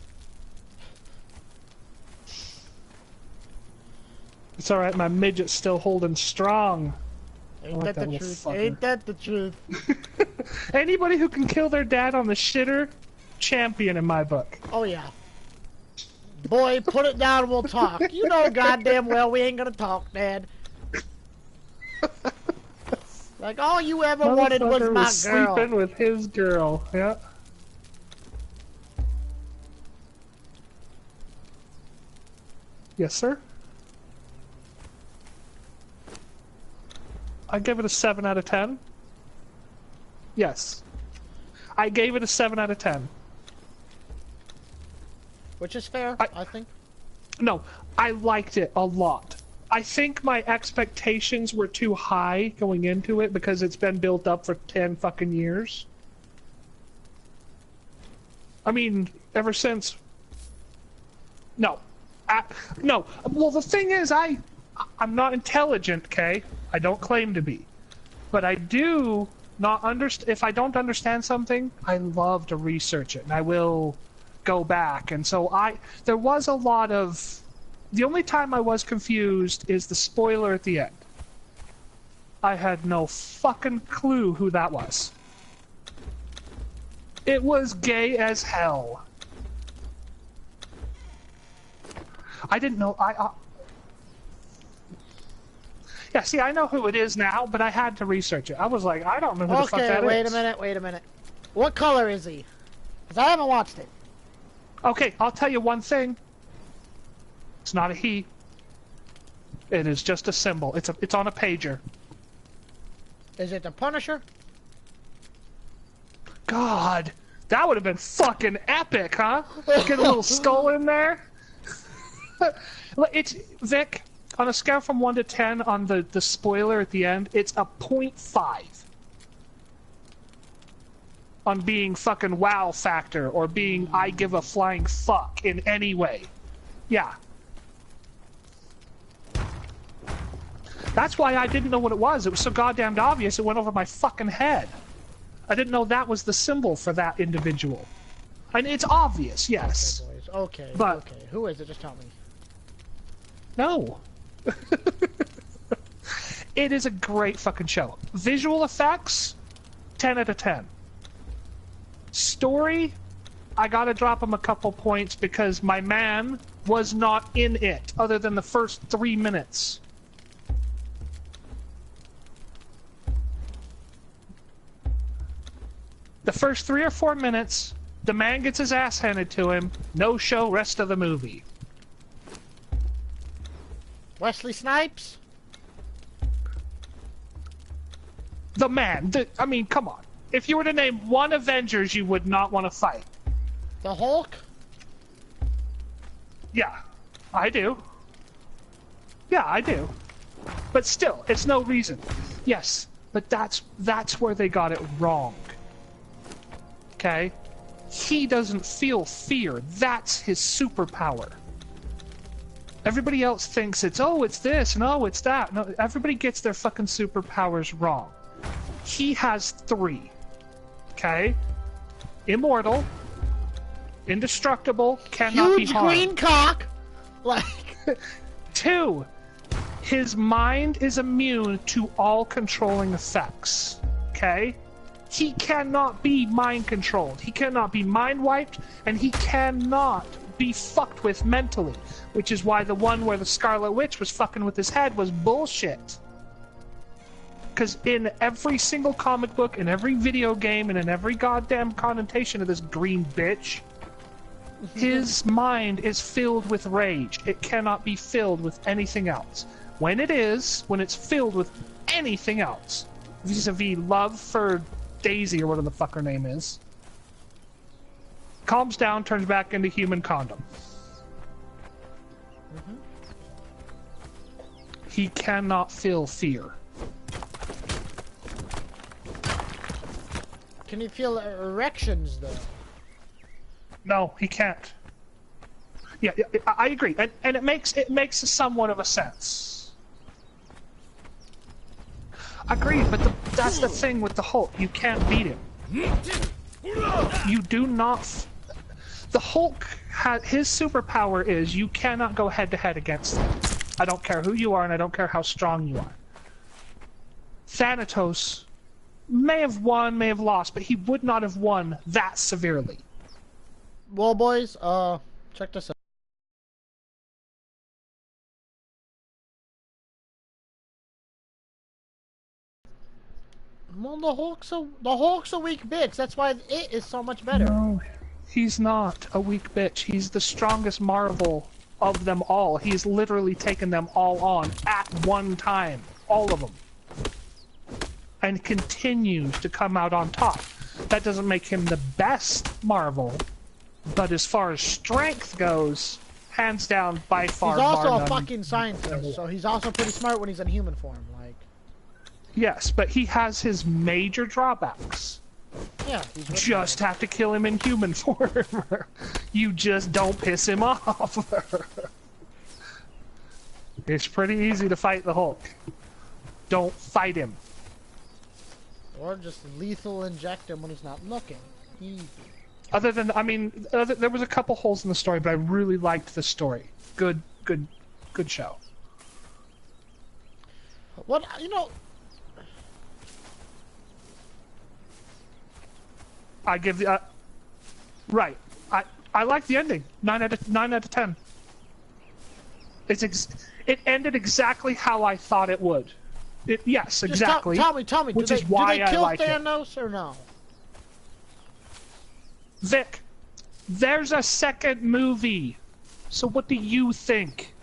It's alright, my midget's still holding strong. Ain't that the truth? Ain't that the truth? Anybody who can kill their dad on the shitter, champion in my book. Oh, yeah. Boy, put it down and we'll talk. You know goddamn well we ain't gonna talk, Dad. Like, all you ever wanted was my girl. Sleeping with his girl, yeah. Yes, sir? I give it a 7 out of 10. Yes. I gave it a 7 out of 10. Which is fair, I think. No, I liked it a lot. I think my expectations were too high going into it because it's been built up for 10 fucking years. I mean, ever since... No. No. Well, the thing is, I'm not intelligent, okay? I don't claim to be. But I do If I don't understand something, I love to research it, and I will go back. And so there was a lot of... The only time I was confused is the spoiler at the end. I had no fucking clue who that was. It was gay as hell. I didn't know... Yeah, see, I know who it is now, but I had to research it. I was like, I don't know who the fuck that is. Okay, wait a minute. What color is he? Because I haven't watched it. Okay, I'll tell you one thing. It's not a he. It is just a symbol. It's on a pager. Is it the Punisher? God, that would have been fucking epic, huh? Get a little skull in there. It's Vic. On a scale from 1 to 10 on the spoiler at the end, it's a 0.5. On being fucking wow factor or being I give a flying fuck in any way. Yeah. That's why I didn't know what it was. It was so goddamn obvious it went over my fucking head. I didn't know that was the symbol for that individual. And it's obvious, yes. Okay, boys. Okay, but, okay. Who is it? Just tell me. No. It is a great fucking show. Visual effects, 10 out of 10. Story, I gotta drop him a couple points because my man was not in it other than the first 3 minutes. The first 3 or 4 minutes, the man gets his ass handed to him, no show, rest of the movie. Wesley Snipes? The man. I mean, come on. If you were to name one Avengers you would not want to fight. The Hulk? Yeah, I do. Yeah, I do. But still, it's no reason. Yes, but that's where they got it wrong. Okay? He doesn't feel fear. That's his superpower. Everybody else thinks it's this and oh, it's that. No, everybody gets their fucking superpowers wrong. He has 3. Okay? Immortal. Indestructible. Cannot be harmed. Huge green cock! Like... 2. His mind is immune to all controlling effects. Okay? He cannot be mind controlled. He cannot be mind wiped, and he cannot be fucked with mentally. Which is why the one where the Scarlet Witch was fucking with his head was bullshit. Because in every single comic book, in every video game, and in every goddamn connotation of this green bitch, his mind is filled with rage. It cannot be filled with anything else. When it's filled with anything else, vis-a-vis love for Daisy or whatever the fuck her name is, calms down, turns back into human condom. He cannot feel fear. Can you feel erections, though? No, he can't. Yeah, I agree, and it makes somewhat of a sense. Agreed, but that's the thing with the Hulk. You can't beat him. You do not. The Hulk his superpower is you cannot go head to head against him. I don't care who you are, and I don't care how strong you are. Thanatos may have won, may have lost, but he would not have won that severely. Well, boys, check this out. Well, the Hulk's a weak bitch. That's why it is so much better. No, he's not a weak bitch. He's the strongest Marvel of them all. He's literally taken them all on at one time. All of them. And continues to come out on top. That doesn't make him the best Marvel, but as far as strength goes, hands down, by far, he's also a fucking scientist, so he's also pretty smart when he's in human form, like. Yes, but he has his major drawbacks. Yeah, just have to kill him in human form. You just don't piss him off. It's pretty easy to fight the Hulk. Don't fight him. Or just lethal inject him when he's not looking. Easy. Other than, I mean, there was a couple holes in the story, but I really liked the story. Good show. What, you know... I give the... right. I like the ending. 9 out of 10. It ended exactly how I thought it would. Yes, exactly. Tell me, which do is why they kill I like Thanos or no? Vic, there's a second movie. So what do you think?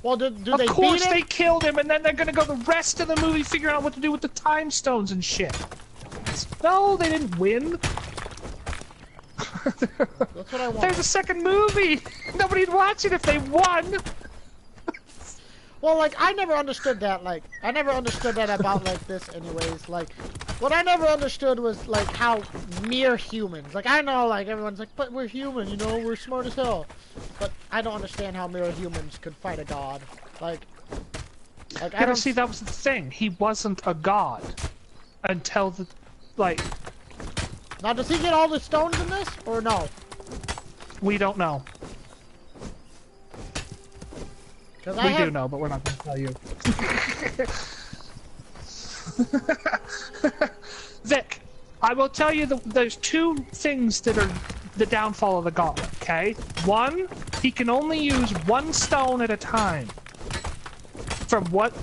Well, do they beat him? Of course they killed him, and then they're gonna go the rest of the movie figuring out what to do with the time stones and shit. No, they didn't win. That's what I want. There's a second movie. Nobody'd watch it if they won. Well, like, I never understood that, like, I never understood that about, like, this anyways, like, what I never understood was, like, how mere humans, like, I know, like, everyone's like, but we're human, you know, we're smart as hell, but I don't understand how mere humans could fight a god, like I don't see, that was the thing, he wasn't a god, until the, like... Now, does he get all the stones in this, or no? We don't know. We do know, but we're not going to tell you. Vic, I will tell you there's two things that are the downfall of the gauntlet, okay? One, he can only use one stone at a time. From what...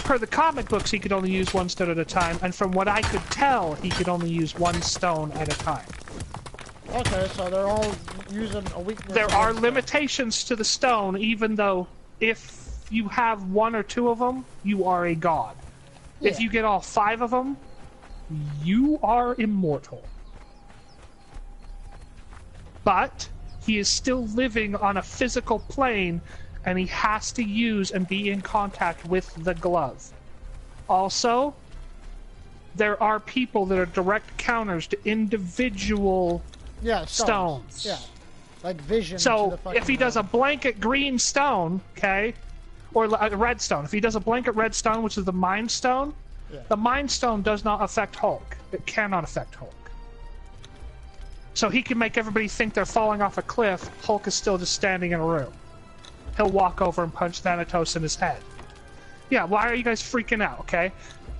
per the comic books, he could only use one stone at a time, and from what I could tell, he could only use one stone at a time. Okay, so they're all using a weakness. There are limitations to the stone, even though if you have one or two of them, you are a god. Yeah. If you get all 5 of them, you are immortal. But he is still living on a physical plane, and he has to use and be in contact with the glove. Also, there are people that are direct counters to individual stones. Yeah. Like vision. So if he does a blanket green stone, okay, or a red stone, if he does a blanket red stone, which is the Mind Stone, the Mind Stone does not affect Hulk. It cannot affect Hulk. So he can make everybody think they're falling off a cliff. Hulk is still just standing in a room. He'll walk over and punch Thanatos in his head. Yeah, why are you guys freaking out, okay?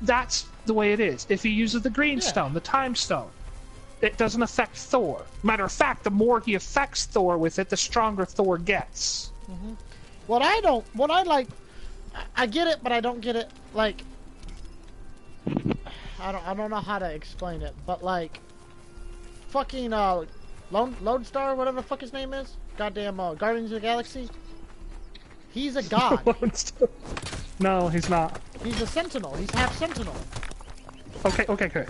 That's the way it is. If he uses the green stone, the Time Stone, it doesn't affect Thor. Matter of fact, the more he affects Thor with it, the stronger Thor gets. Mm-hmm. I get it, but I don't get it, like, I don't know how to explain it, but like, fucking, Lone Star, whatever the fuck his name is, goddamn, Guardians of the Galaxy, he's a god. No, he's not. He's a Sentinel, he's half Sentinel. Okay.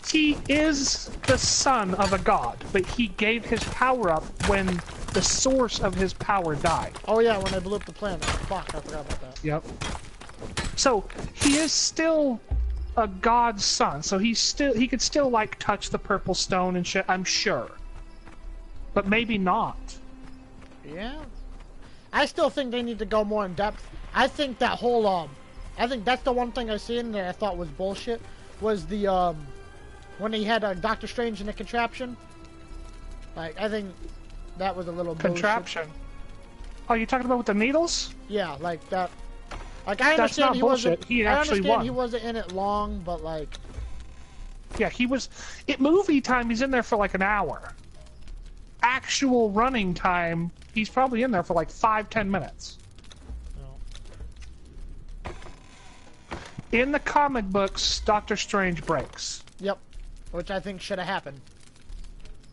He is the son of a god, but he gave his power up when the source of his power died. Oh yeah, when they blew up the planet. Fuck, I forgot about that. Yep. So, he is still a god's son, so he could still, like, touch the purple stone and shit, I'm sure. But maybe not. Yeah. I still think they need to go more in depth. I think that whole, I think that's the one thing I seen that I thought was bullshit, was the, when he had Doctor Strange in the contraption. Like, I think that was a little contraption. bullshit. Oh, you talking about with the needles? Yeah, like that. Like, I understand he wasn't. He wasn't in it long, but like. Yeah, he was. At movie time, he's in there for like an hour. Actual running time, he's probably in there for like 5-10 minutes. No. In the comic books, Doctor Strange breaks. Yep. Which I think should have happened.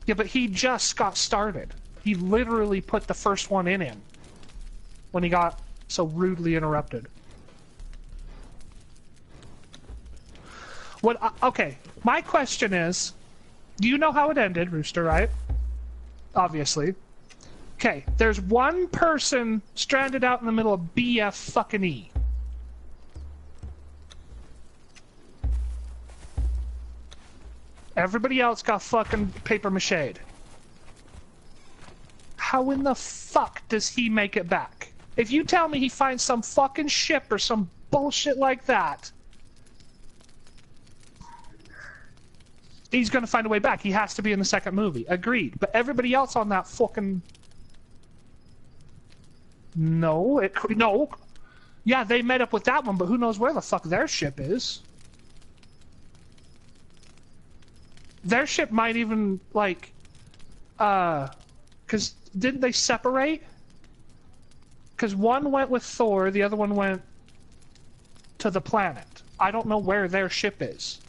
Yeah, but he just got started. He literally put the first one in him when he got so rudely interrupted. Okay, my question is, you know how it ended, Rooster, right? Obviously. Okay, there's one person stranded out in the middle of BF fucking E. Everybody else got fucking paper mache'd. How in the fuck does he make it back? If you tell me he finds some fucking ship or some bullshit like that, he's gonna find a way back. He has to be in the second movie. Agreed. But everybody else on that fucking... No, no. Yeah, they met up with that one, but who knows where the fuck their ship is. Their ship might even, like... Because didn't they separate? Because one went with Thor, the other one went to the planet. I don't know where their ship is.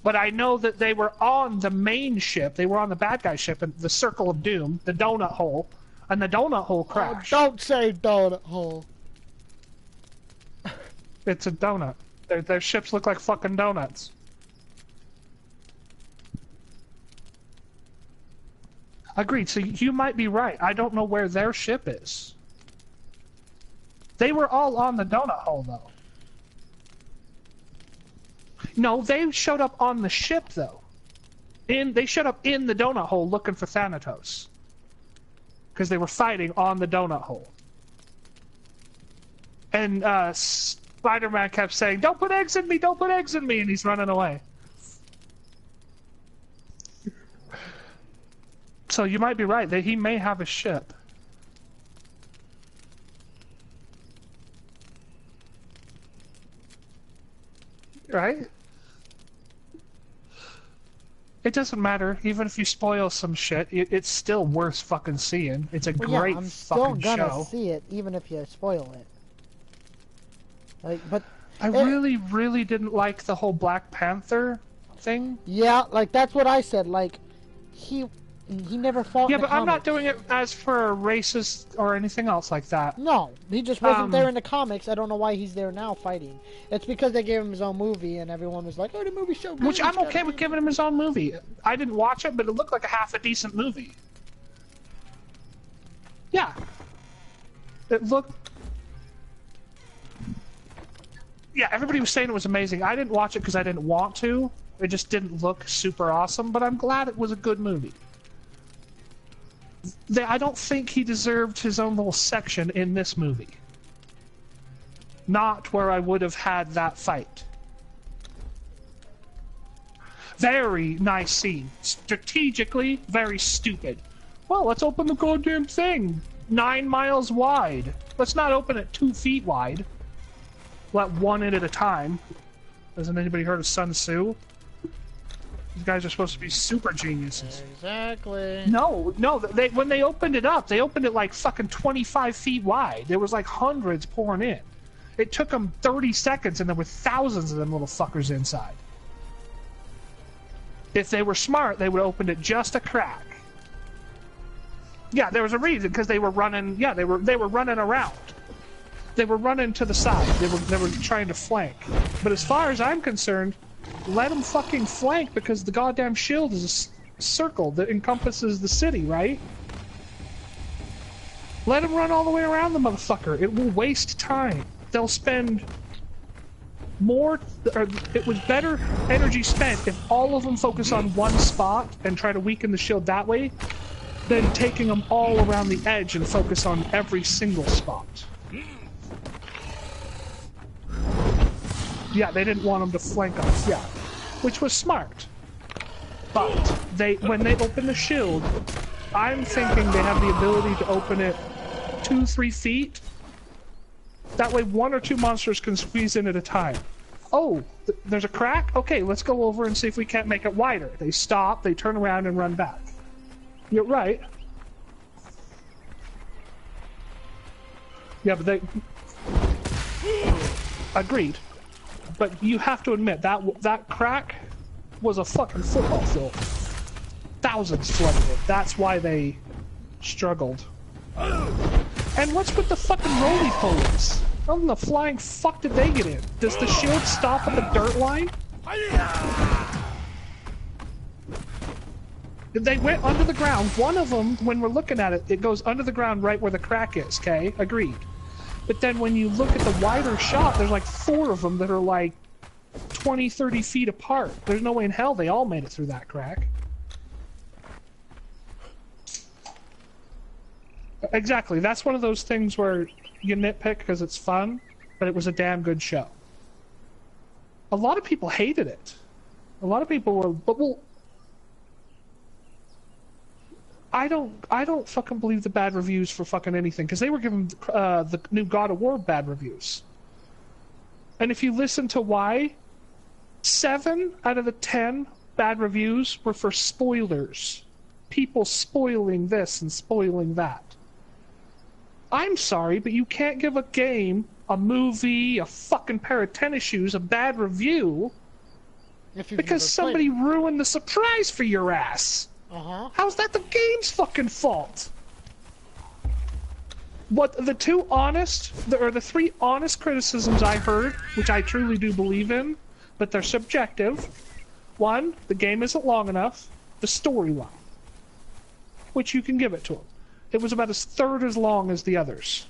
But I know that they were on the main ship. They were on the bad guy ship, in the Circle of Doom, the donut hole. And the donut hole crashed. Oh, don't say donut hole. It's a donut. Their ships look like fucking donuts. Agreed. So you might be right. I don't know where their ship is. They were all on the donut hole, though. No, they showed up on the ship, though. They showed up in the donut hole looking for Thanatos. Because they were fighting on the donut hole. And Spider-Man kept saying, "Don't put eggs in me! Don't put eggs in me!" And he's running away. So you might be right, that he may have a ship. Right? It doesn't matter, even if you spoil some shit, it's still worth fucking seeing. It's a great I'm fucking still gonna show. see it, even if you spoil it. Like, but I really didn't like the whole Black Panther thing. yeah, like that's what I said. Like, he never fought. Yeah, in the but I'm not comics. doing it as for racist or anything else like that. No, he just wasn't there in the comics. I don't know why he's there now fighting. It's because they gave him his own movie, and everyone was like, "Oh, the movie's so good." Which I'm okay with giving him his own movie. I didn't watch it, but it looked like a half a decent movie. Yeah. It looked... Yeah, everybody was saying it was amazing. I didn't watch it because I didn't want to. It just didn't look super awesome, but I'm glad it was a good movie. I don't think he deserved his own little section in this movie. Not where I would have had that fight. Very nice scene. Strategically, very stupid. Well, let's open the goddamn thing. 9 miles wide. Let's not open it 2 feet wide. Let one in at a time. Hasn't anybody heard of Sun Tzu? These guys are supposed to be super geniuses. Exactly. No, when they opened it up, they opened it like fucking 25 feet wide. There was like hundreds pouring in. It took them 30 seconds and there were thousands of them little fuckers inside. If they were smart, they would have opened it just a crack. Yeah, there was a reason, because they were running, yeah, they were running around. They were running to the side. They were trying to flank. But as far as I'm concerned, let them fucking flank, because the goddamn shield is a circle that encompasses the city, right? Let them run all the way around the motherfucker. It will waste time. They'll spend more, or it was better energy spent if all of them focus on one spot and try to weaken the shield that way, than taking them all around the edge and focus on every single spot. Yeah, they didn't want them to flank us, yeah. Which was smart. But when they open the shield, I'm thinking they have the ability to open it 2-3 feet. That way 1 or 2 monsters can squeeze in at a time. Oh, there's a crack? Okay, let's go over and see if we can't make it wider. They stop, they turn around and run back. You're right. Yeah, but they... Agreed. But you have to admit, that crack was a fucking football field. Thousands flooded it. That's why they struggled. And what's with the fucking roly-polies? How in the flying fuck did they get in? Does the shield stop at the dirt line? They went under the ground. One of them, when we're looking at it, it goes under the ground right where the crack is, okay? Agreed. But then when you look at the wider shot, there's like 4 of them that are like 20, 30 feet apart. There's no way in hell they all made it through that crack. Exactly. That's one of those things where you nitpick because it's fun, but it was a damn good show. A lot of people hated it. A lot of people were, but well, I don't fucking believe the bad reviews for fucking anything, because they were giving the new God of War bad reviews. And if you listen to why, 7 out of the 10 bad reviews were for spoilers. People spoiling this and spoiling that. I'm sorry, but you can't give a game, a movie, a fucking pair of tennis shoes a bad review because somebody ruined the surprise for your ass. How's that the game's fucking fault? What the three honest criticisms I heard, which I truly do believe in, but they're subjective. 1, the game isn't long enough. The storyline, which you can give it to them. It was about a third as long as the others.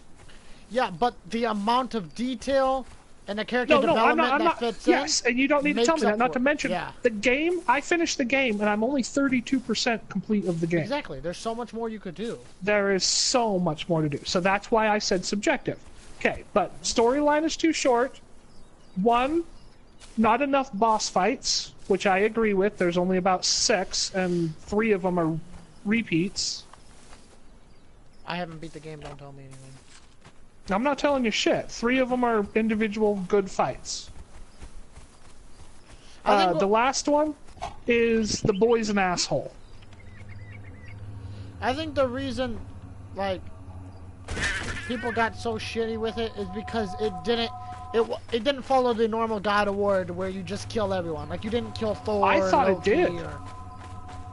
Yeah, but the amount of detail and the character development that fits in. Yes, and you don't need to tell me that. Not to mention, yeah. The game, I finished the game, and I'm only 32% complete of the game. Exactly. There's so much more you could do. There is so much more to do. So that's why I said subjective. Okay, but storyline is too short. 1, not enough boss fights, which I agree with. There's only about 6, and 3 of them are repeats. I haven't beat the game, don't tell me anything. I'm not telling you shit. 3 of them are individual good fights. The last one is the boy's an asshole. I think the reason, like, people got so shitty with it is because it didn't follow the normal God of War where you just kill everyone. Like, you didn't kill Thor. I thought Loki, it did.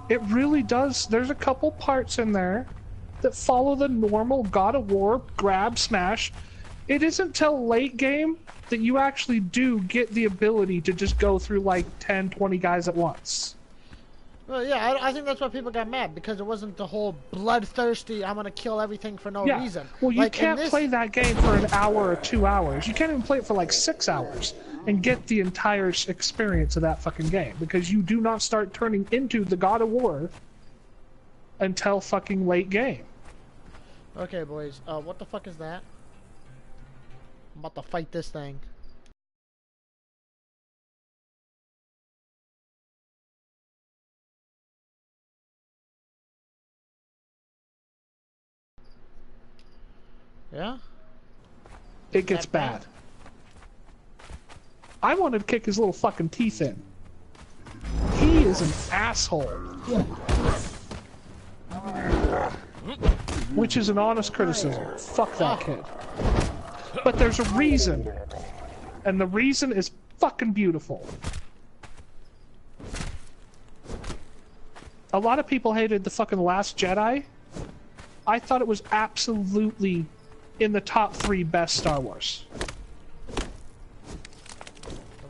It really does. There's a couple parts in there that follow the normal God of War grab smash. It isn't till late game that you actually do get the ability to just go through like 10, 20 guys at once. Well, yeah, I think that's why people got mad, because it wasn't the whole bloodthirsty, I'm gonna kill everything for no reason. Well, you can't play that game for an hour or 2 hours. You can't even play it for like 6 hours and get the entire experience of that fucking game, because you do not start turning into the God of War until fucking late game. Okay, boys. What the fuck is that? I'm about to fight this thing. Yeah? It gets bad. I wanted to kick his little fucking teeth in. He is an asshole. Which is an honest criticism. Fuck that kid. But there's a reason. And the reason is fucking beautiful. A lot of people hated the fucking Last Jedi. I thought it was absolutely in the top 3 best Star Wars. The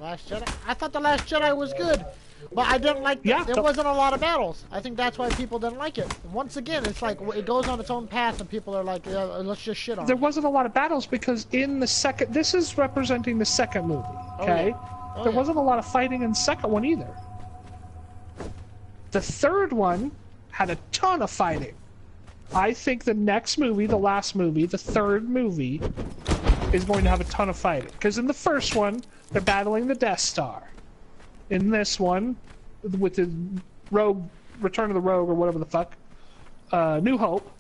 Last Jedi? I thought The Last Jedi was good. But I didn't like that. There wasn't a lot of battles. I think that's why people didn't like it. Once again, it's like it goes on its own path and people are like, yeah, let's just shit on it. There wasn't a lot of battles because in the second... This is representing the second movie, okay? There wasn't a lot of fighting in the second one either. The third one had a ton of fighting. I think the next movie, the last movie, the third movie, is going to have a ton of fighting. Because in the first one, they're battling the Death Star. In this one, with the Rogue, Return of the Rogue, or whatever the fuck, New Hope,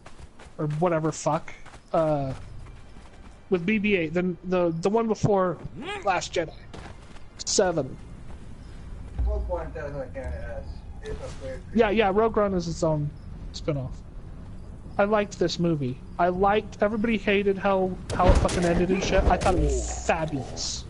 or whatever fuck, with BB-8, then the one before Last Jedi, 7. Yeah, Rogue One is its own spinoff. I liked this movie. Everybody hated how it fucking ended and shit. I thought it was fabulous.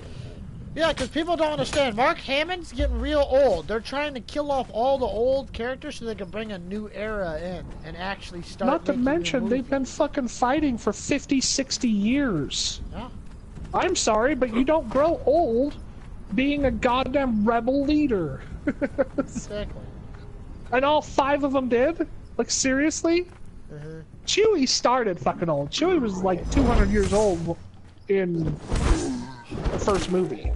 Yeah, because people don't understand. Mark Hamill's getting real old. They're trying to kill off all the old characters so they can bring a new era in and actually start. Not to mention, they've been fucking fighting for 50, 60 years. Yeah. I'm sorry, but you don't grow old being a goddamn rebel leader. Exactly. And all 5 of them did? Like, seriously? Chewie started fucking old. Chewie was like 200 years old in the first movie.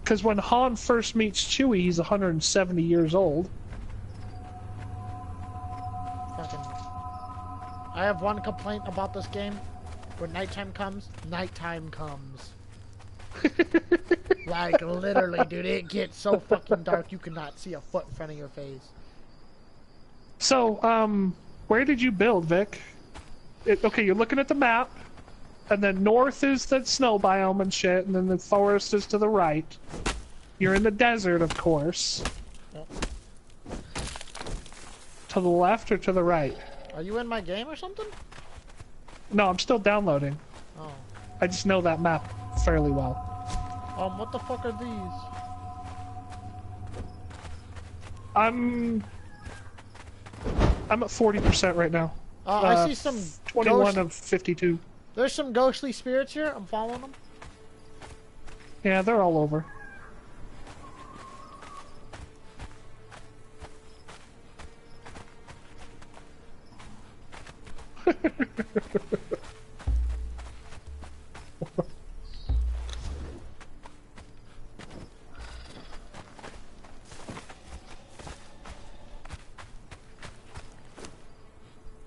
Because when Han first meets Chewie, he's 170 years old. I have one complaint about this game. when nighttime comes, nighttime comes. Like, literally, dude, it gets so fucking dark you cannot see a foot in front of your face. So, where did you build, Vic? Okay, you're looking at the map, and then north is the snow biome and shit, and then the forest is to the right. You're in the desert, of course. Yep. To the left or to the right? Are you in my game or something? No, I'm still downloading. Oh. I just know that map fairly well. What the fuck are these? I'm at 40% right now. I see some 21 of 52. There's some ghostly spirits here. I'm following them. Yeah, they're all over.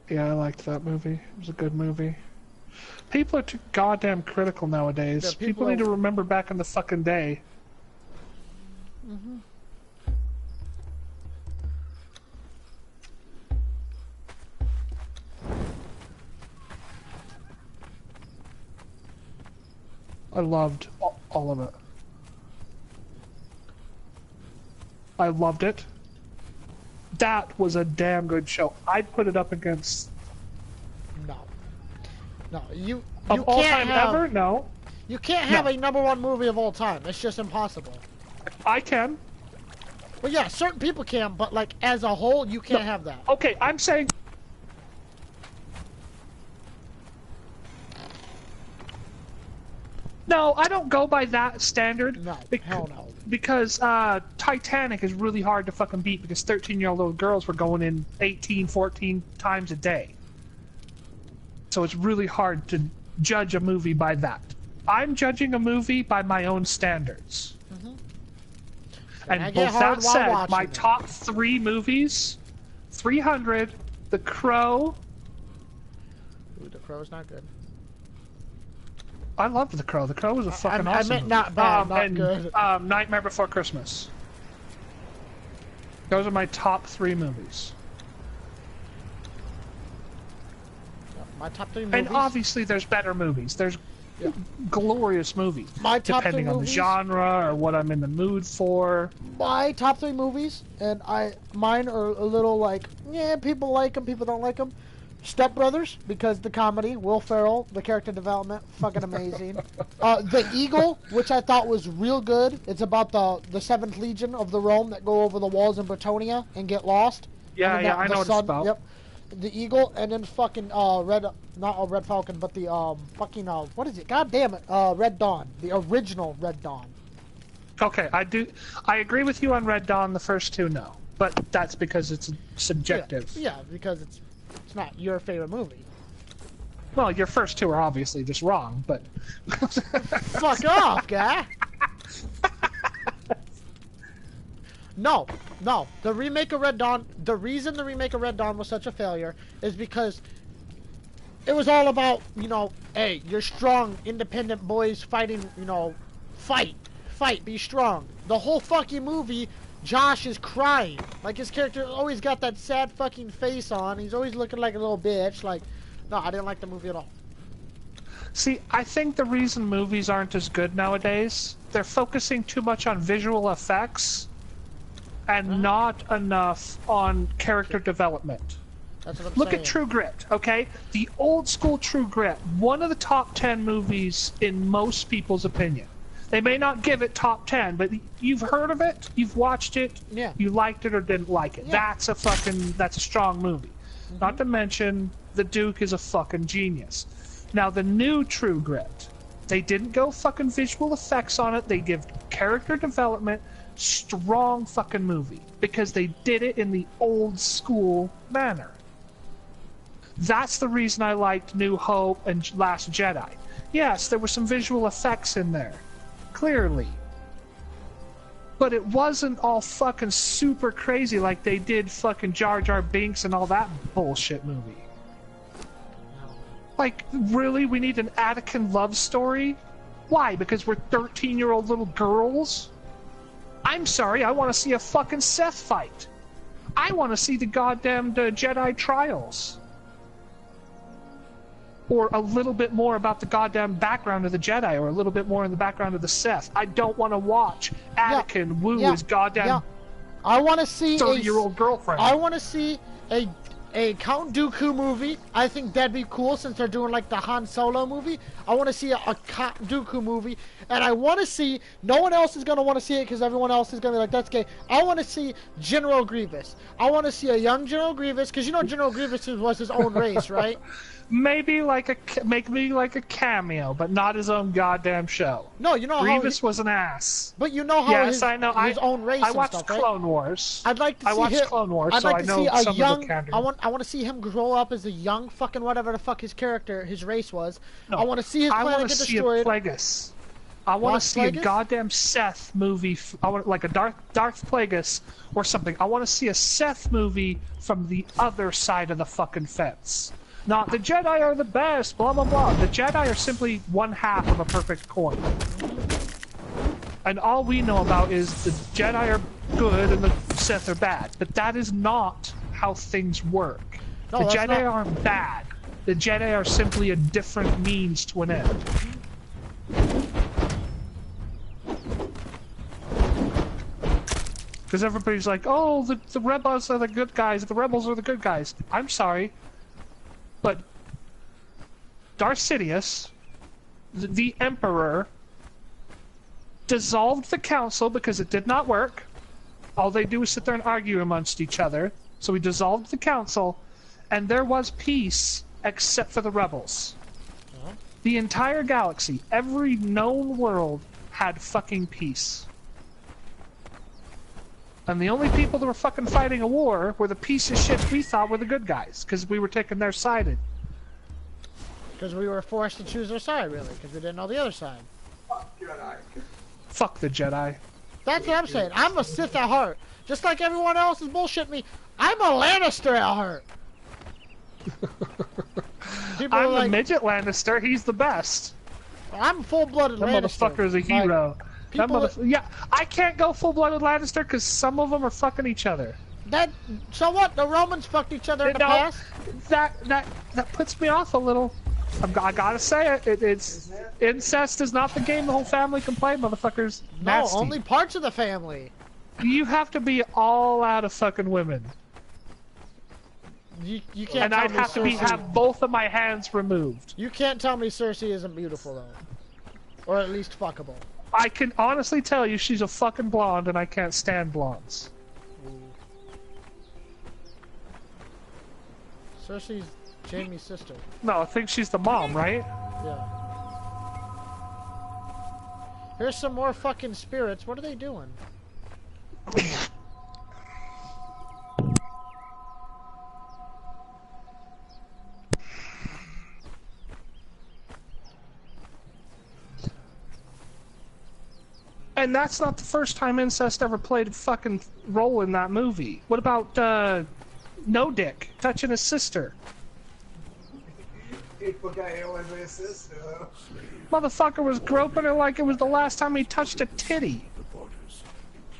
Yeah, I liked that movie. It was a good movie. People are too goddamn critical nowadays. Yeah, people need to remember back in the fucking day. Mm-hmm. I loved all of it. I loved it. That was a damn good show. I'd put it up against... No. No, you Of all can't time have, ever? No. You can't have No. a #1 movie of all time. It's just impossible. I can. Well, yeah, certain people can, but like as a whole, you can't have that. Okay, I'm saying... No, I don't go by that standard. No, hell no. Because Titanic is really hard to fucking beat because 13-year-old little girls were going in 18, 14 times a day. So it's really hard to judge a movie by that. I'm judging a movie by my own standards. Mm-hmm. And both that said, my top 3 movies, 300, The Crow... Ooh, The Crow's not good. I loved The Crow. The Crow was a fucking awesome I meant movie. not bad, not and, good. Nightmare Before Christmas. Those are my top 3 movies. My top 3 movies. And obviously there's better movies. There's glorious movies. My top 3 depending on the movies? genre or what I'm in the mood for. My top 3 movies, and mine are a little like, yeah, people like them, people don't like them. Step Brothers, because the comedy, Will Ferrell, the character development, fucking amazing. The Eagle, which I thought was real good. It's about the 7th Legion of the Rome that go over the walls in Bretonia and get lost. Yeah, and then I know what it's about. Yep. The Eagle, and then fucking not Red Falcon, but the fucking what is it? God damn it, Red Dawn, the original Red Dawn. Okay, I agree with you on Red Dawn. The first 2, no, but that's because it's subjective. Yeah, because it's not your favorite movie. Well, your first 2 are obviously just wrong, but Fuck off, guy. No. The remake of Red Dawn, the reason the remake of Red Dawn was such a failure is because it was all about, hey, you're strong, independent boys fighting, fight, be strong. The whole fucking movie, Josh is crying. Like, his character always got that sad fucking face on. He's always looking like a little bitch. Like, no, I didn't like the movie at all. See, I think the reason movies aren't as good nowadays, they're focusing too much on visual effects and not enough on character development. That's what I'm Look saying. at True Grit, okay? The old school True Grit, one of the top 10 movies in most people's opinion. They may not give it top 10, but you've heard of it, you've watched it, Yeah. you liked it or didn't like it. Yeah. That's a strong movie. Not to mention, the Duke is a fucking genius. Now, the new True Grit, they didn't go fucking visual effects on it, they give character development, strong fucking movie. Because they did it in the old school manner. That's the reason I liked New Hope and Last Jedi. Yes, there were some visual effects in there. Clearly. But it wasn't all fucking super crazy like they did fucking Jar Jar Binks and all that bullshit movie. Like, really? We need an Anakin love story? Why? Because we're 13-year-old little girls? I'm sorry, I want to see a fucking Sith fight. I want to see the goddamn Jedi trials. Or a little bit more about the goddamn background of the Jedi, or a little bit more in the background of the Sith. I don't want to watch Anakin woo his goddamn I want to see 30-year-old girlfriend. I want to see a Count Dooku movie. I think that'd be cool since they're doing like the Han Solo movie. I want to see a Count Dooku movie, and I want to see. No one else is gonna want to see it because everyone else is gonna be like, "That's gay." I want to see General Grievous. I want to see a young General Grievous because you know General Grievous was his own race, right? Maybe like a cameo, but not his own goddamn show. No, you know Grievous was an ass. But you know how yes, I know. his own race. I watched and stuff, Clone right? Wars. I'd like to see I watched Clone Wars, I'd so like I to know see a some young. of the canon. I want to see him grow up as a young fucking whatever the fuck his character, his race was. No, I want to see his planet get destroyed. I want to see a Plagueis. I want to see a goddamn Seth movie. I want like a Darth Plagueis or something. I want to see a Seth movie from the other side of the fucking fence. Not the Jedi are the best, blah blah blah. The Jedi are simply one half of a perfect coin. And all we know about is the Jedi are good and the Sith are bad. But that is not how things work. No, the Jedi aren't bad. The Jedi are simply a different means to an end. Because everybody's like, oh, the rebels are the good guys, the rebels are the good guys. I'm sorry. But Darth Sidious, the Emperor, dissolved the council because it did not work. All they do is sit there and argue amongst each other. So he dissolved the council, and there was peace except for the rebels. The entire galaxy, every known world, had fucking peace. And the only people that were fucking fighting a war were the piece of shit we thought were the good guys, because we were taking their side. Because we were forced to choose their side, really, because we didn't know the other side. Fuck Jedi. Fuck the Jedi. That's what I'm saying. I'm a Sith at heart. Just like everyone else is bullshitting me, I'm a Lannister at heart. I'm the midget Lannister, he's the best. I'm full-blooded Lannister. That motherfucker's a hero. Yeah, I can't go full-blooded Lannister because some of them are fucking each other. So what? The Romans fucked each other in the past? That puts me off a little. I gotta say it. It's incest is not the game the whole family can play, motherfuckers. Nasty. No, only parts of the family. You have to be all out of fucking women. You can't. And I'd have to have both of my hands removed. You can't tell me Cersei isn't beautiful though, or at least fuckable. I can honestly tell you she's a fucking blonde, and I can't stand blondes. Cersei's Jaime's sister. No, I think she's the mom, right? Yeah. Here's some more fucking spirits. What are they doing? And that's not the first time incest ever played a fucking role in that movie. What about, No Dick touching his sister? Motherfucker was groping her like it was the last time he touched a titty.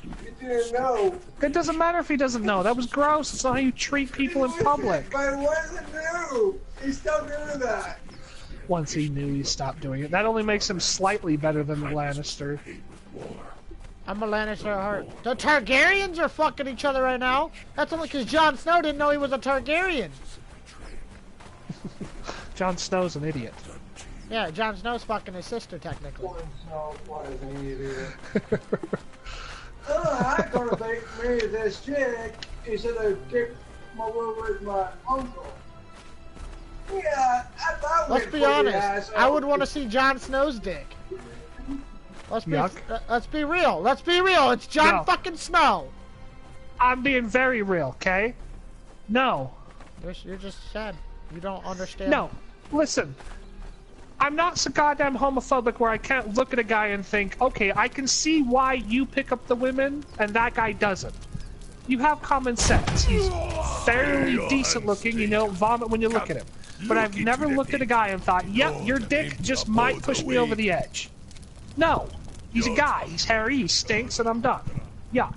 You didn't know. It doesn't matter if he doesn't know. That was gross. It's not how you treat people in public. But it wasn't new. He's still doing that. Once he knew, he stopped doing it. That only makes him slightly better than the Lannister. I'm a Lannister at heart. The Targaryens are fucking each other right now. That's only because Jon Snow didn't know he was a Targaryen. Jon Snow's an idiot. Yeah, Jon Snow's fucking his sister, technically. Jon Snow was an idiot. I'm gonna marry this chick instead of kick my word with my uncle. Yeah, I thought. Let's be honest. I would want to see Jon Snow's dick. Let's be real. Let's be real. It's Jon fucking Snow. I'm being very real, okay? No. You're just sad. You don't understand. No. Listen. I'm not so goddamn homophobic where I can't look at a guy and think, okay, I can see why you pick up the women and that guy doesn't. You have common sense. He's fairly decent looking, you know, vomit when you look at him. but I've never looked at a guy and thought, yep, your dick just might push me over the edge. No. He's a guy. He's hairy, he stinks, and I'm done. Yuck.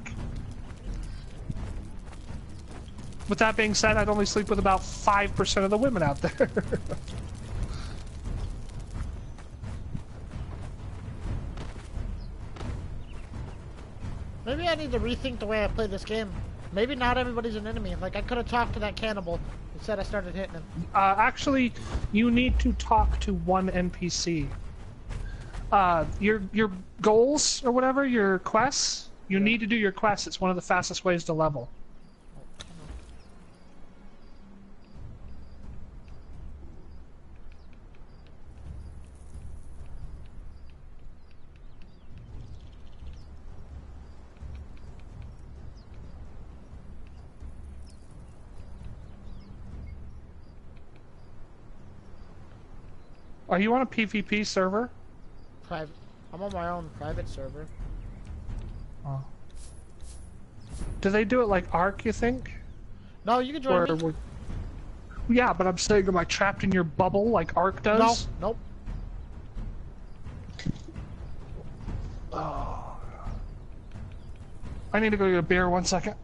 With that being said, I'd only sleep with about 5% of the women out there. Maybe I need to rethink the way I play this game. Maybe not everybody's an enemy. Like, I could have talked to that cannibal. Instead, I started hitting him. Actually, you need to talk to one NPC. Your goals or whatever, your quests, you need to do your quests. It's one of the fastest ways to level. Are you on a PvP server? Private. I'm on my own private server. Oh. Do they do it like Ark, you think? No, you can join me. Yeah, but I'm saying, am I trapped in your bubble like Ark does? No, nope. Oh. I need to go get a beer 1 second.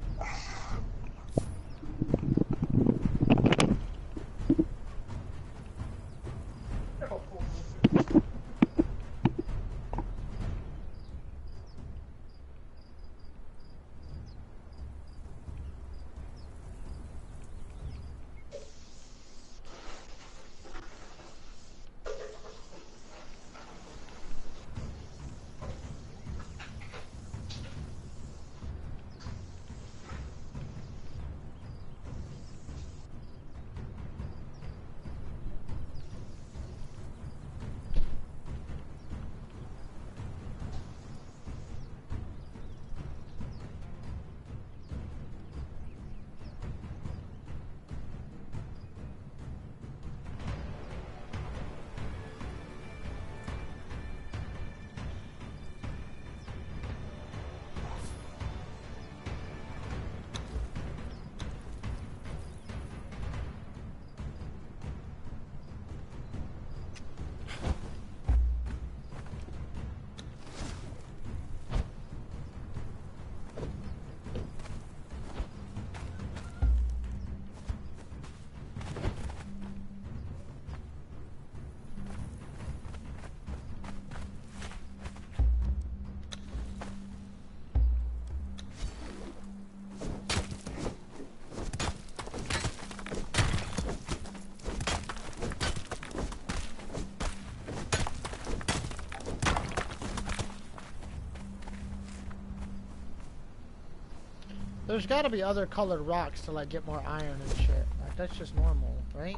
There's gotta be other colored rocks to like get more iron and shit. Like that's just normal, right?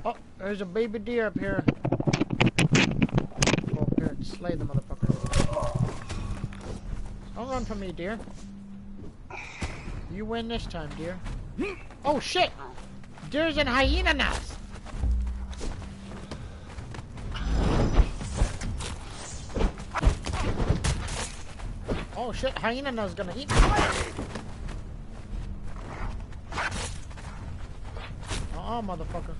Oh, there's a baby deer up here. Go up here and slay the motherfucker. Don't run from me, deer. You win this time, deer. Oh shit! Deers and hyenas! Oh shit, hyena's gonna eat me. Oh, motherfucker.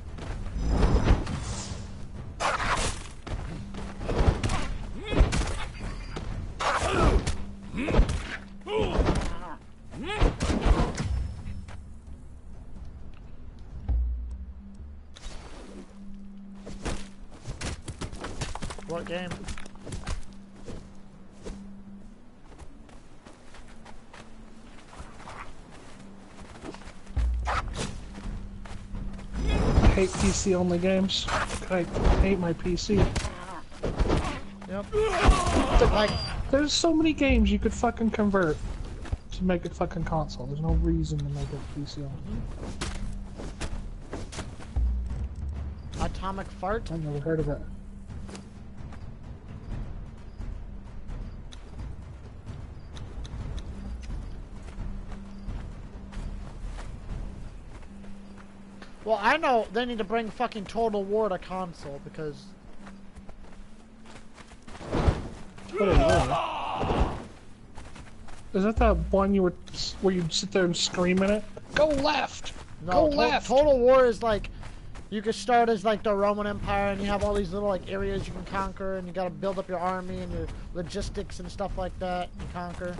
What game? I hate PC only games. I hate my PC. Yep. Like, there's so many games you could fucking convert to make a fucking console. There's no reason to make it PC only. Atomic Fart? I've never heard of it. Well, I know they need to bring fucking Total War to console because. Is that that one where you'd sit there and scream in it? Go left! No, Go left! Total War is like, you could start as like the Roman Empire, and you have all these little like areas you can conquer, and you gotta build up your army and your logistics and stuff like that. You conquer.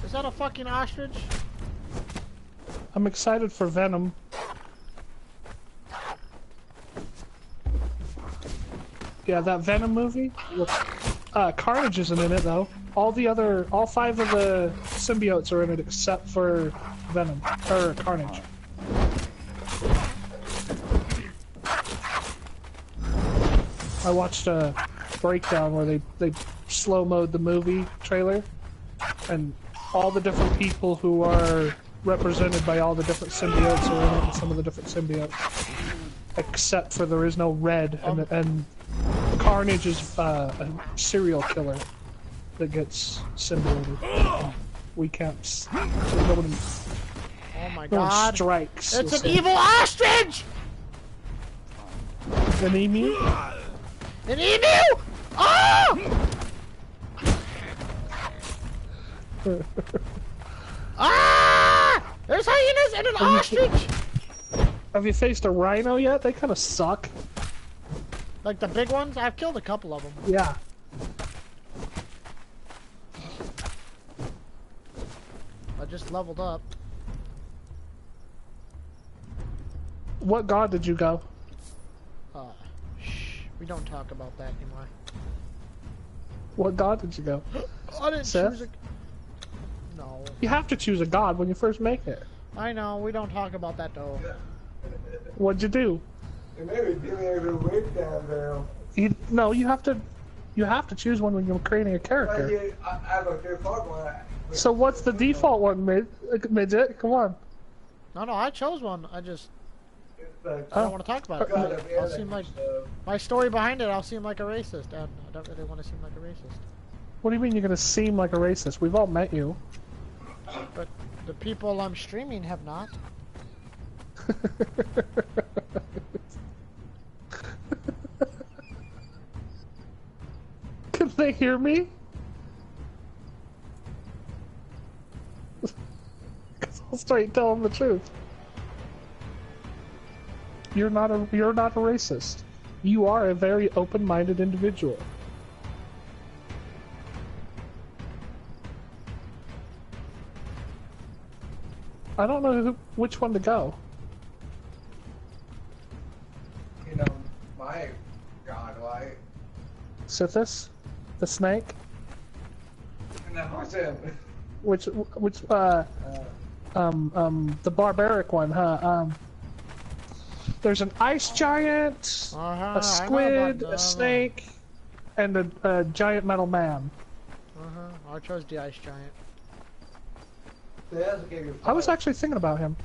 Is that a fucking ostrich? I'm excited for Venom. Yeah, that Venom movie. Carnage isn't in it though. All 5 of the symbiotes are in it except for Venom or Carnage. I watched a breakdown where they slow-mode the movie trailer, and all the different people who are represented by all the different symbiotes are in it, and some of the different symbiotes. Except for there is no Red, and Carnage is a serial killer that gets symbioted. We can't. Nobody, Oh my no one god! strikes. It's an evil ostrich! An emu? An emu! Oh! Ah! There's hyenas and an ostrich! Have you faced a rhino yet? They kind of suck. Like the big ones? I've killed a couple of them. Yeah. I just leveled up. What god did you go? Shh. We don't talk about that anymore. What god did you go? I didn't Seth? choose a... No. You have to choose a god when you first make it. I know, we don't talk about that though. What'd you do? And maybe give me a little weight down there. No, you have to choose one when you're creating a character. I don't care, fuck one. So what's the default one, midget? Come on. No, I chose one. I just... I Oh. don't want to talk about it. I'll seem like... My story behind it, I'll seem like a racist. And I don't really want to seem like a racist. What do you mean you're gonna seem like a racist? We've all met you. But the people I'm streaming have not. Can they hear me? Cause I'll straight tell them the truth. You're not a racist. You are a very open-minded individual. I don't know which one to go. You know, my god, why? Sithis? The snake? No, what's him? Which, the barbaric one, huh? There's an ice giant, a squid, a snake, and a giant metal man. I chose the ice giant. I was actually thinking about him.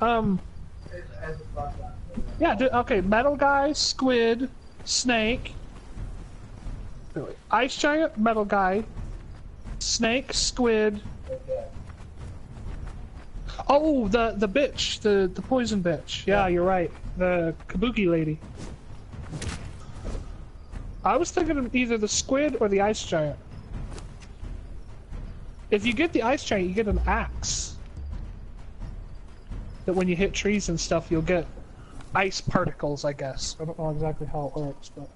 Yeah, okay, metal guy, squid, snake, ice giant, metal guy, snake, squid. Oh, the bitch, the poison bitch. Yeah, you're right. The kabuki lady. I was thinking of either the squid or the ice giant. If you get the ice giant, you get an axe. That when you hit trees and stuff, you'll get ice particles, I guess. I don't know exactly how it works, but...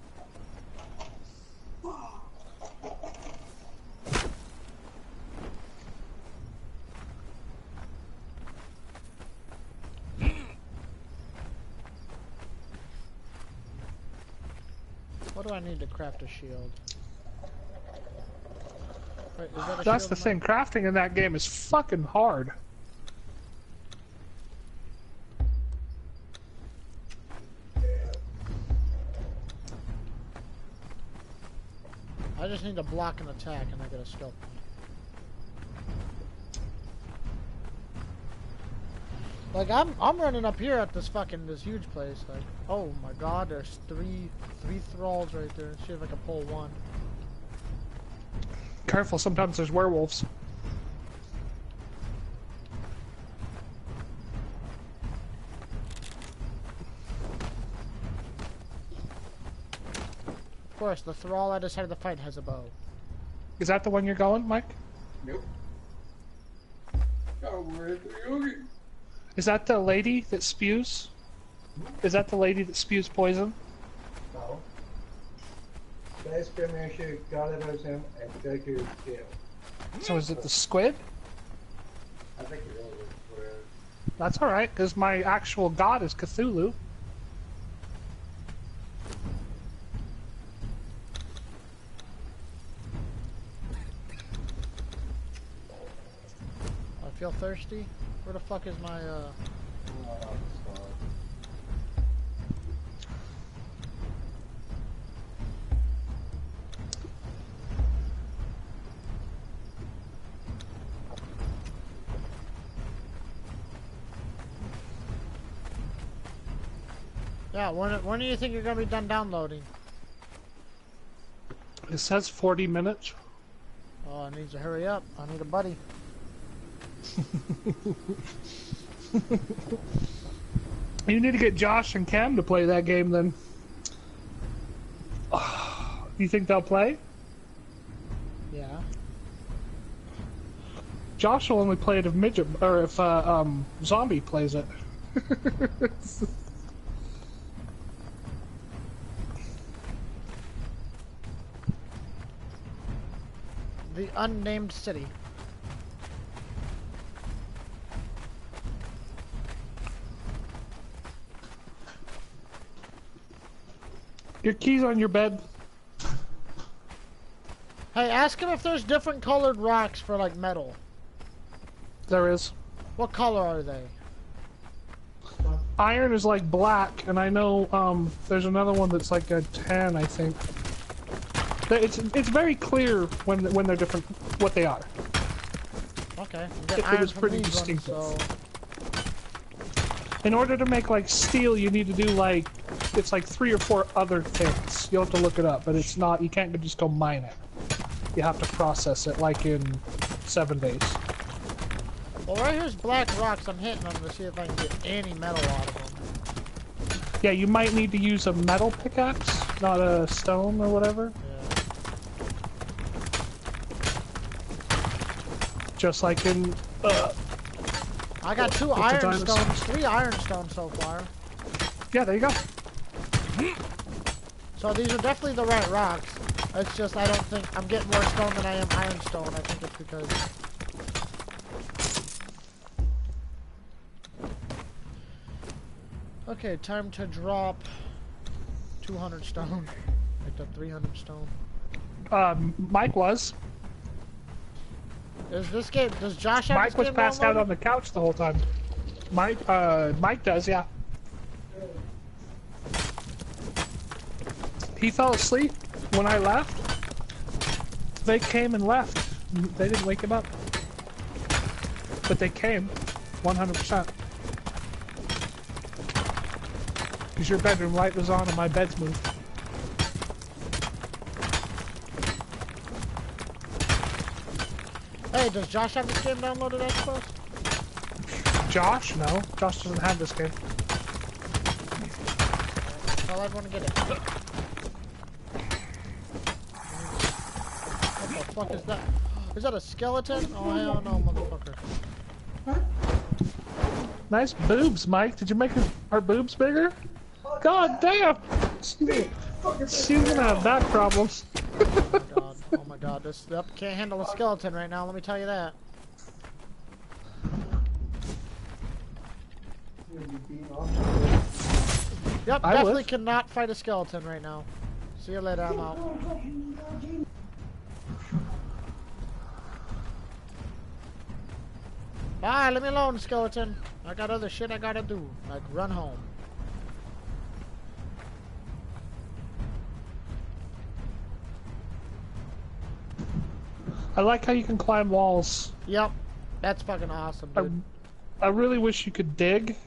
What do I need to craft a shield? Wait, is that a That's shield the thing, crafting in that game is fucking hard. I just need to block an attack and I get a skill point. Like I'm running up here at this huge place. Like, oh my god, there's three thralls right there. See if I can pull one. Careful, sometimes there's werewolves. forest. The thrall at the side of the fight has a bow. Is that the one you're going, Mike? Nope. Oh, where's the yogi? Is that the lady that spews? Is that the lady that spews poison? No. Best premiership Gallerism and Jacob Kill. So is it the squid? I think it is. That's alright, because my actual god is Cthulhu. I feel thirsty. Where the fuck is my Yeah, when do you think you're gonna be done downloading? It says 40 minutes. Oh, I need to hurry up. I need a buddy. You need to get Josh and Cam to play that game then. You think they'll play? Yeah. Josh will only play it if midget or if Zombie plays it. The unnamed city. Your key's on your bed. Hey, ask him if there's different colored rocks for like metal. There is. What color are they? Iron is like black, and I know there's another one that's like a 10, I think. It's very clear when they're different, what they are. Okay. It was pretty distinctive. So... In order to make like steel, you need to do like it's like 3 or 4 other things. You'll have to look it up, but it's not. You can't just go mine it. You have to process it like in 7 days. Well, right here's black rocks. I'm hitting them to see if I can get any metal out of them. Yeah, you might need to use a metal pickaxe, not a stone or whatever. Yeah. Just like in. I got 2 iron stones, 3 iron stones so far. Yeah, there you go. So these are definitely the right rocks. It's just I don't think I'm getting more stone than I am iron stone. I think it's because. Okay, time to drop 200 stone. Picked up 300 stone. Mike was. Is this game? Does Josh have Mike this was game passed out downloaded? on the couch the whole time. Mike does, yeah. He fell asleep when I left. They came and left. They didn't wake him up. But they came, 100%. Because your bedroom light was on and my bed's moved. Hey, does Josh have this game downloaded, I suppose? Josh? No. Josh doesn't have this game. Well, I'd want to get it. What the fuck is that? Is that a skeleton? Oh, hell no, motherfucker. Nice boobs, Mike. Did you make her boobs bigger? God damn! She's gonna have back problems. Oh my god, this can't handle a skeleton right now, let me tell you that. Yep, definitely cannot fight a skeleton right now. See you later, I'm out. Bye, let me alone, skeleton. I got other shit I gotta do, like run home. I like how you can climb walls. Yep, that's fucking awesome, dude. I really wish you could dig.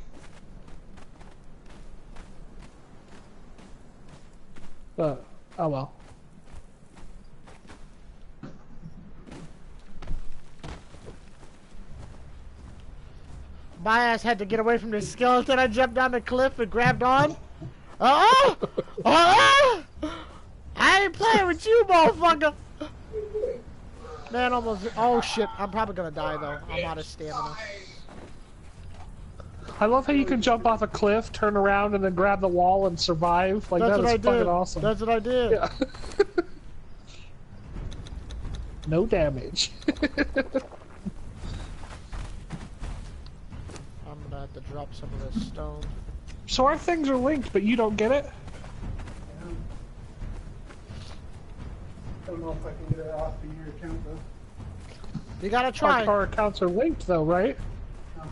But, oh well. My ass had to get away from the skeleton. I jumped down the cliff and grabbed on. Oh! Oh! I ain't playing with you, motherfucker. Man, almost. Oh shit! I'm probably gonna die though. I'm out of stamina. I love how you can jump off a cliff, turn around, and then grab the wall and survive. Like, That's that what is I fucking did. awesome. That's what I did. Yeah. No damage. I'm gonna have to drop some of this stone. So our things are linked, but you don't get it? I don't know if I can get it off of your account though. You gotta try. Our accounts are linked though, right? No.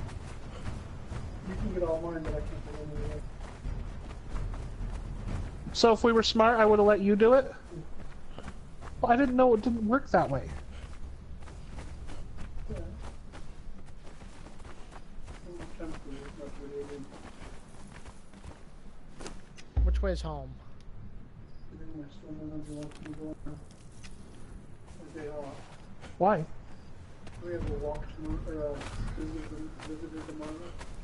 You can get all mine, but I can't get any of it. So if we were smart, I would have let you do it? Well, I didn't know it didn't work that way. Yeah. I'm tempted, it's not really good. Which way's home? I think my stomach doesn't want me going now. A day off. Why? We have a walk tomorrow, or a visitor tomorrow.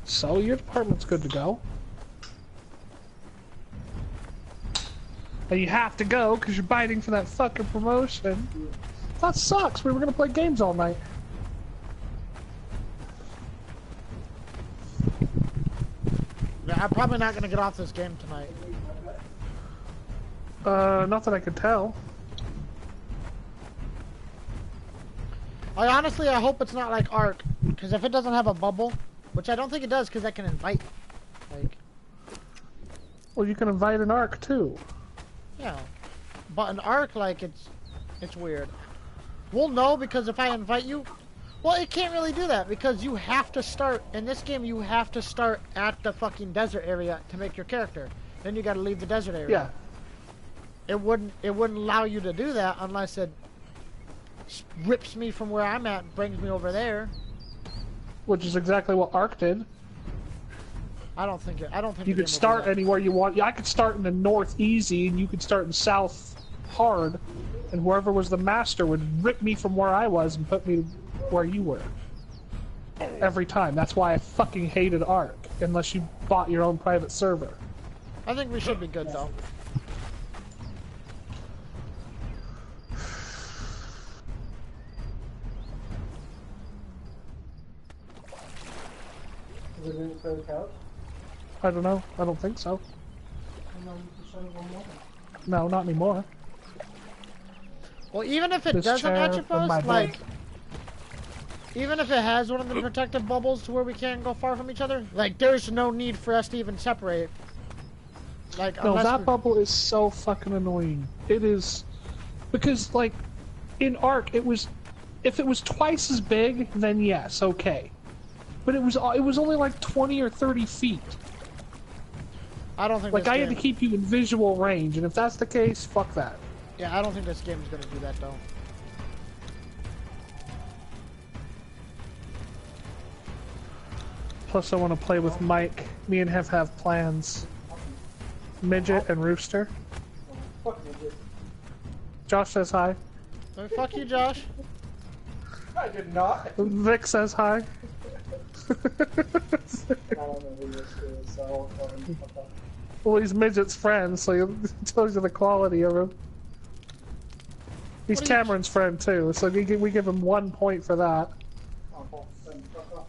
So your department's good to go. And you have to go because you're biting for that fucking promotion. That sucks. We were gonna play games all night. Yeah, I'm probably not gonna get off this game tonight. Not that I could tell. I hope it's not like Ark, because if it doesn't have a bubble, which I don't think it does, because I can invite, like, Well, you can invite an arc too. yeah. But an Ark, like, it's weird. We'll know because if I invite you, well, it can't really do that because you have to start in this game. You have to start at the fucking desert area to make your character. Then you got to leave the desert area. Yeah. It wouldn't allow you to do that unless it rips me from where I'm at and brings me over there. Which is exactly what Ark did. I don't think You the game could will do start that. anywhere you want. Yeah, I could start in the north easy, and you could start in south hard, and whoever was the master would rip me from where I was and put me where you were. Every time. That's why I fucking hated Ark, unless you bought your own private server. I think we should be good though. Is it in for the couch? I don't know. I don't think so. No, not anymore. Well, even if it This doesn't chair match your and my post, bed. like, even if it has one of the protective bubbles to where we can't go far from each other, like, there's no need for us to even separate. Like, No, unless that we- bubble is so fucking annoying. It is... Because, like, in Ark, it was... If it was twice as big, then yes, okay. But it was only like 20 or 30 feet. I don't think Like, this I game, had to keep you in visual range, and if that's the case, fuck that. yeah, I don't think this game is gonna do that though. Plus, I want to play with Mike. Me and Hef have plans. Midget and Rooster. Fuck me, dude. Josh says hi. Fuck you, Josh. I did not. Vic says hi. I don't know who this is, so I won't call him. Well, he's Midget's friend, so he tells you the quality of him. He's What are you- Cameron's friend too, so we give him 1 point for that. Oh, then fuck off.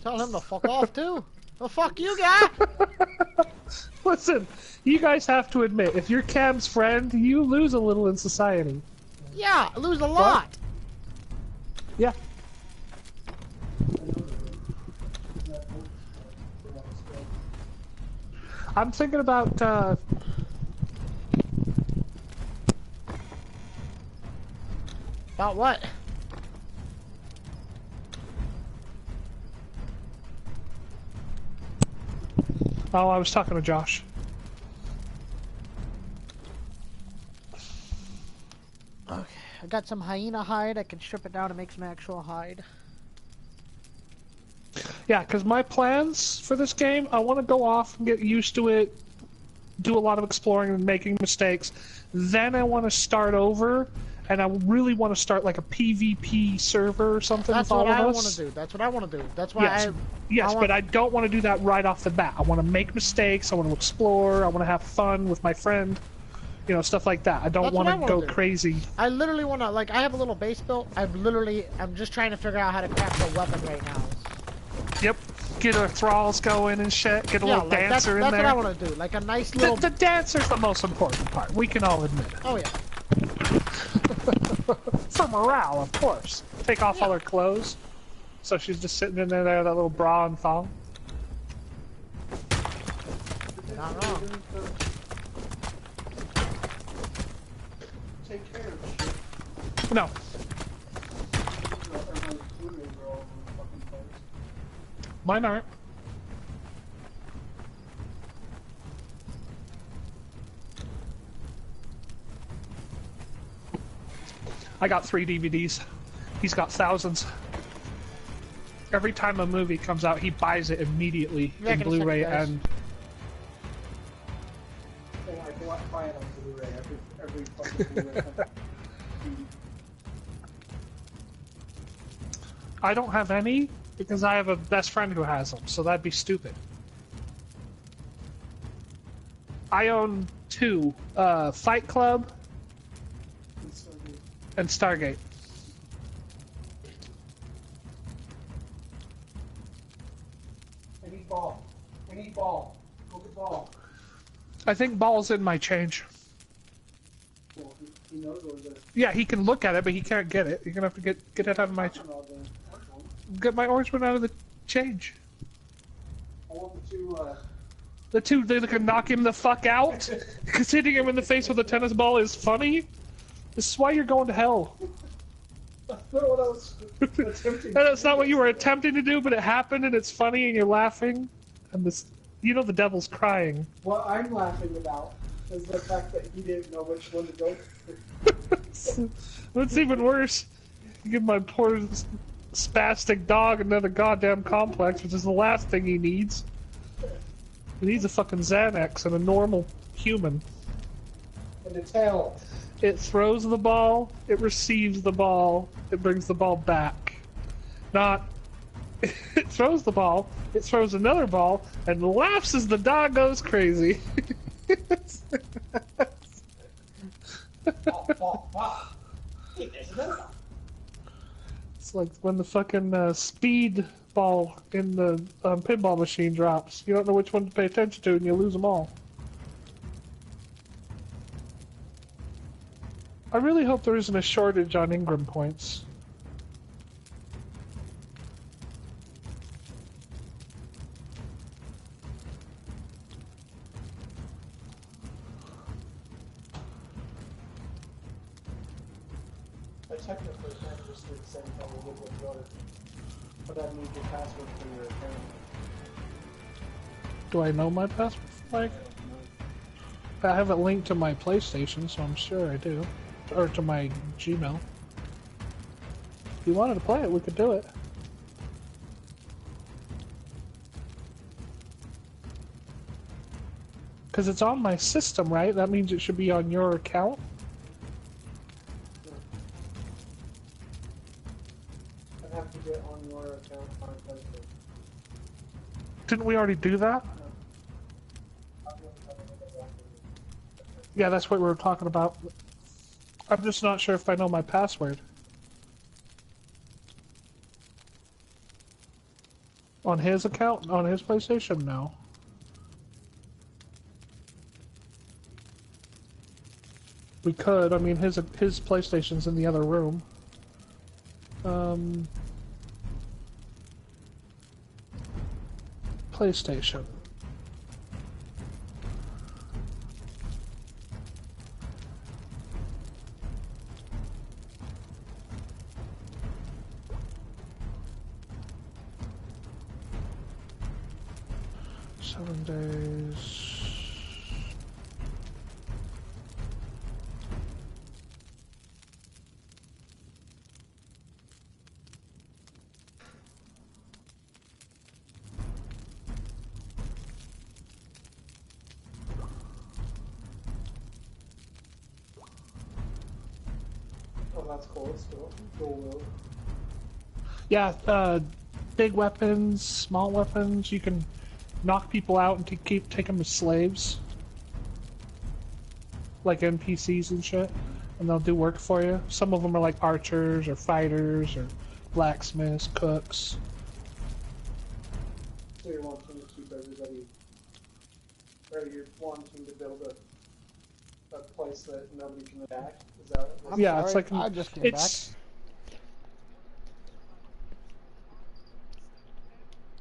Tell him to fuck off too. Well, fuck you, guy. Listen, you guys have to admit, if you're Cam's friend, you lose a little in society. Yeah, I lose a lot. Yeah. I'm thinking about, About what? oh, I was talking to Josh. Okay, I got some hyena hide. I can strip it down and make some actual hide. Yeah, because my plans for this game, I want to go off and get used to it, do a lot of exploring and making mistakes. Then I want to start over, and I really want to start like a PvP server or something That's with all what I of want us. to do. That's what I want to do. That's why Yes, yes, want- but I don't want to do that right off the bat. I want to make mistakes. I want to explore. I want to have fun with my friend. You know, stuff like that. I don't That's what I want to wanna go do. crazy. I literally want to, like, I have a little base built. I'm just trying to figure out how to craft a weapon right now. Yep. Get our thralls going and shit. Get a Yeah, little like, dancer in that's there. what I want to do. Like a nice little... The dancer's the most important part. We can all admit it. Oh, yeah. For morale, of course. Take off all her clothes. So she's just sitting in there, that little bra and thong. Not wrong. Take care of shit. No. Everybody's roommates are all over the fucking place. Mine aren't. I got 3 DVDs. He's got thousands. Every time a movie comes out, he buys it immediately Yeah, I in can Blu-ray check those. and... And I can buy it on Blu-ray every fucking Blu-ray comes out. I don't have any because I have a best friend who has them, so that'd be stupid. I own 2, Fight Club and Stargate. I need ball. I need ball. Go get ball. I think Ball's in my change. Well, he knows what it is. Yeah, he can look at it, but he can't get it. You're gonna have to get it out of my... I don't know the Get my orange one out of the change. I want the two, The 2 that can knock him the fuck out? Because hitting him in the face with a tennis ball is funny? This is why you're going to hell. That's not what I was attempting. That's not what you were attempting to do, but it happened and it's funny and you're laughing. And this... You know the devil's crying. What I'm laughing about is the fact that he didn't know which one to go for. What's even worse, you give my poor spastic dog another goddamn complex, which is the last thing he needs. He needs a fucking Xanax and a normal human. And the tail. It throws the ball, it receives the ball, it brings the ball back. Not, it throws the ball, it throws another ball, and laughs as the dog goes crazy. Hey, there's another one. It's like when the fucking speed ball in the pinball machine drops. You don't know which one to pay attention to and you lose them all. I really hope there isn't a shortage on Ingram points. I technically can just do the same thing we did with the other. But I need your password for your account. Do I know my password? Like, I have it linked to my PlayStation, so I'm sure I do. Or to my Gmail. If you wanted to play it, we could do it. Because it's on my system, right? That means it should be on your account. I have to get on your account on PlayStation. Didn't we already do that? Yeah, that's what we were talking about. I'm just not sure if I know my password. On his account? On his PlayStation? No. We could. I mean, his PlayStation's in the other room. PlayStation. Seven days. Oh, that's cool. It's still dual wield. Yeah, big weapons, small weapons. You can knock people out and take them as slaves. like NPCs and shit, and they'll do work for you. Some of them are like archers or fighters or blacksmiths, cooks. So you're wanting to keep everybody, or you're wanting to build a place that nobody can attack? Is that what I'm Yeah, sorry, it's like I just came it's back.